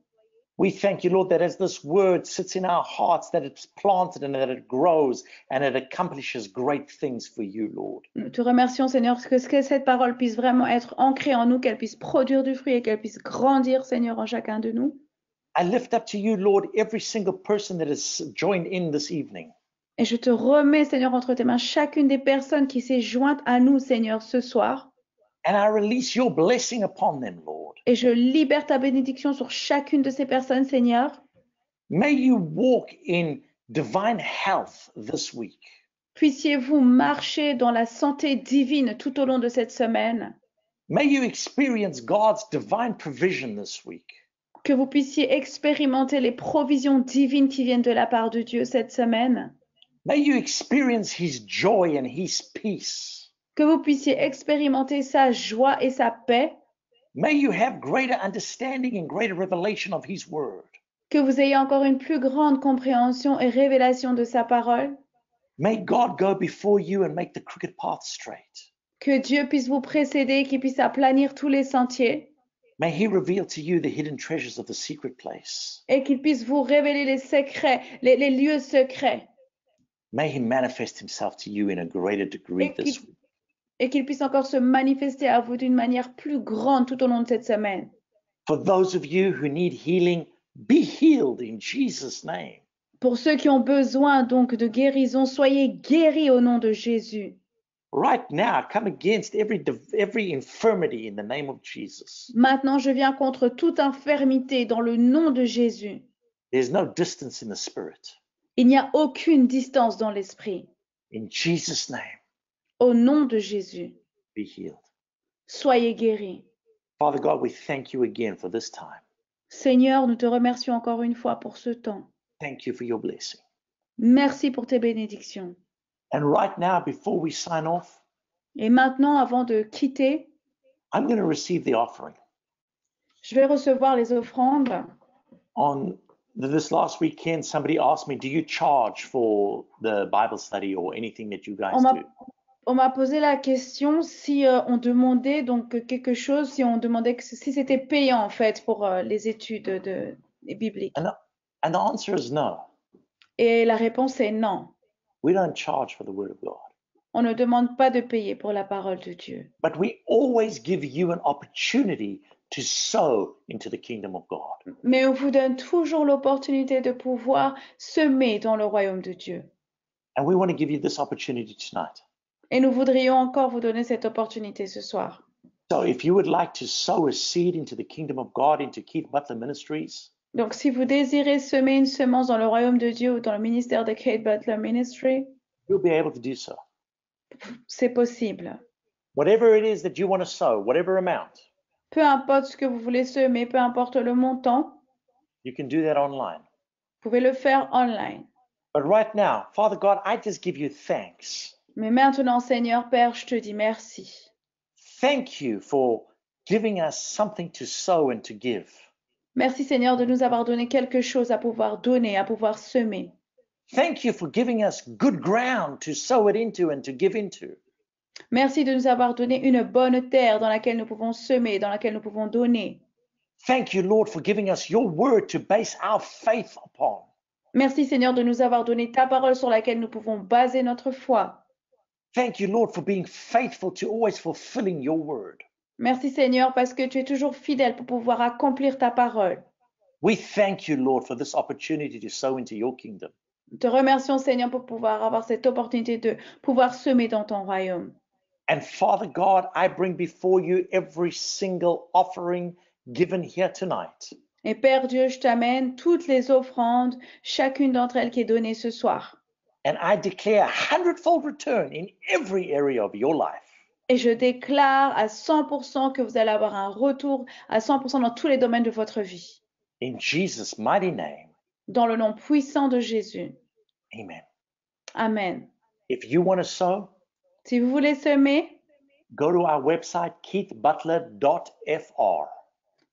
We thank you, Lord, that as this word sits in our hearts, that it's planted and that it grows and it accomplishes great things for you, Lord. Nous te remercions, Seigneur, que cette parole puisse vraiment être ancrée en nous, qu'elle puisse produire du fruit et qu'elle puisse grandir, Seigneur, en chacun de nous. I lift up to you, Lord, every single person that has joined in this evening. Et je te remets, Seigneur, entre tes mains chacune des personnes qui s'est jointe à nous, Seigneur, ce soir. And I release your blessing upon them, Lord. Et je libère ta bénédiction sur chacune de ces personnes, Seigneur. May you walk in divine health this week. Puissiez-vous marcher dans la santé divine tout au long de cette semaine. May you experience God's divine provision this week. Que vous puissiez expérimenter les provisions divines qui viennent de la part de Dieu cette semaine. May you experience his joy and his peace. Que vous puissiez expérimenter sa joie et sa paix. May you have greater understanding and greater revelation of his word. Que vous ayez encore une plus grande compréhension et révélation de sa parole. May God go before you and make the crooked path straight. Que Dieu puisse vous précéder, qu'il puisse aplanir tous les sentiers. May he reveal to you the hidden treasures of the secret place. Et qu'il puisse vous révéler les secrets, les lieux secrets. May he manifest himself to you in a greater degree this week. Et qu'il puisse encore se manifester à vous d'une manière plus grande tout au long de cette semaine. For those of you who need healing, be healed in Jesus' name. Pour ceux qui ont besoin donc de guérison, soyez guéris au nom de Jésus. Right now, come against every infirmity in the name of Jesus. Maintenant, je viens contre toute infirmité dans le nom de Jésus. There's no distance in the spirit. Il n'y a aucune distance dans l'esprit. In Jesus' name, Au nom de Jésus, be healed. soyez guéris. Father God, we thank you again for this time. Seigneur, nous te remercions encore une fois pour ce temps. Thank you for your blessing. Merci pour tes bénédictions. And right now, before we sign off, Et maintenant, avant de quitter, I'm going to receive the offering. je vais recevoir les offrandes. On this last weekend, somebody asked me, do you charge for the Bible study or anything that you guys do? On m'a posé la question si on demandait donc quelque chose, si on demandait si c'était payant en fait pour les études bibliques. And the answer is no. Et la réponse est non. We don't charge for the word of God. On ne demande pas de payer pour la parole de Dieu. But we always give you an opportunity to sow into the kingdom of God. Mais on vous donne toujours l'opportunité de pouvoir semer dans le royaume de Dieu. And we want to give you this opportunity tonight. Et nous voudrions encore vous donner cette opportunité ce soir. So if you would like to sow a seed into the kingdom of God, into Keith Butler Ministries, Donc si vous désirez semer une semence dans le royaume de Dieu ou dans le ministère de Keith Butler Ministry, you'll be able to do so. c'est possible. Whatever it is that you want to sow, whatever amount, Peu importe ce que vous voulez semer, peu importe le montant, you can do that online. vous pouvez le faire online. But right now, Father God, I just give you thanks. Mais maintenant, Seigneur Père, je te dis merci. Thank you for giving us something to sow and to give. Merci Seigneur de nous avoir donné quelque chose à pouvoir donner, à pouvoir semer. Thank you for giving us good ground to sow it into and to give into. Merci de nous avoir donné une bonne terre dans laquelle nous pouvons semer, dans laquelle nous pouvons donner. Thank you, Lord, for giving us your word to base our faith upon. Merci Seigneur de nous avoir donné ta parole sur laquelle nous pouvons baser notre foi. Thank you, Lord, for being faithful to always fulfilling your word. Merci Seigneur parce que tu es toujours fidèle pour pouvoir accomplir ta parole. We thank you, Lord, for this opportunity to sow into your kingdom. Nous te remercions Seigneur pour pouvoir avoir cette opportunité de pouvoir semer dans ton royaume. And Father God, I bring before you every single offering given here tonight. Et Père Dieu, je t'amène toutes les offrandes, chacune d'entre elles qui est donnée ce soir. And I declare a hundredfold return in every area of your life. Et je déclare à 100% que vous allez avoir un retour à 100% dans tous les domaines de votre vie. In Jesus' mighty name. Dans le nom puissant de Jésus. Amen. Amen. If you want to sow, si vous voulez semer, go to our website, keithbutler.fr.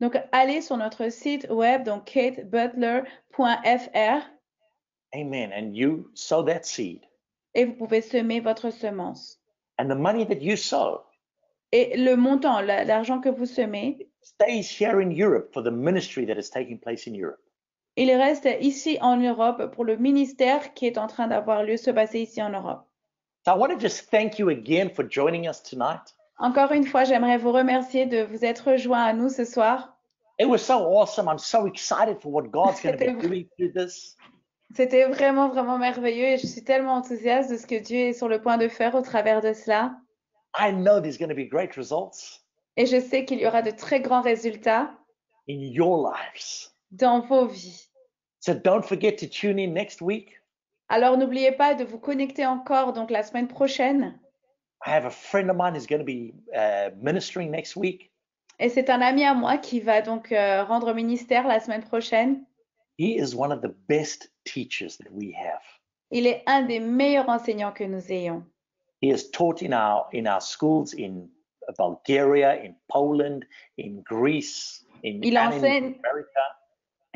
Donc, allez sur notre site web, donc keithbutler.fr. Amen. And you sow that seed. Et vous pouvez semer votre semence. And the money that you sow, Et le montant, l'argent que vous semez, stays here in Europe for the ministry that is taking place in Europe. il reste ici en Europe pour le ministère qui est en train d'avoir lieu, se passer ici en Europe. So I want to just thank you again for joining us tonight. Encore une fois, j'aimerais vous remercier de vous être joints à nous ce soir. It was so awesome. I'm so excited for what God's going to be doing through this. C'était vraiment, vraiment merveilleux et je suis tellement enthousiaste de ce que Dieu est sur le point de faire au travers de cela. I know there's going to be great results Et je sais qu'il y aura de très grands résultats in your lives. dans vos vies. So don't forget to tune in next week. Alors n'oubliez pas de vous connecter encore donc la semaine prochaine. I have a friend of mine who's going to be ministering next week. Et c'est un ami à moi qui va donc rendre ministère la semaine prochaine. He is one of the best teachers that we have. Il est un des meilleurs enseignants que nous ayons. He has taught in our schools in Bulgaria, in Poland, in Greece, in America.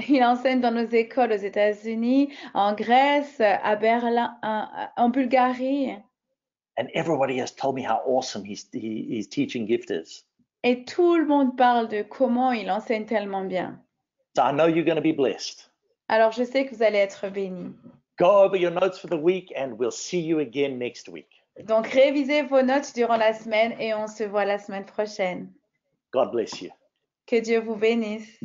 Il enseigne dans nos écoles aux États-Unis, en Grèce, à Berlin, en Bulgarie. And everybody has told me how awesome his teaching gift is. Et tout le monde parle de comment il enseigne tellement bien. So I know you're going to be blessed. Alors je sais que vous allez être bénis. Go over your notes for the week and we'll see you again next week. Donc révisez vos notes durant la semaine et on se voit la semaine prochaine. God bless you. Que Dieu vous bénisse.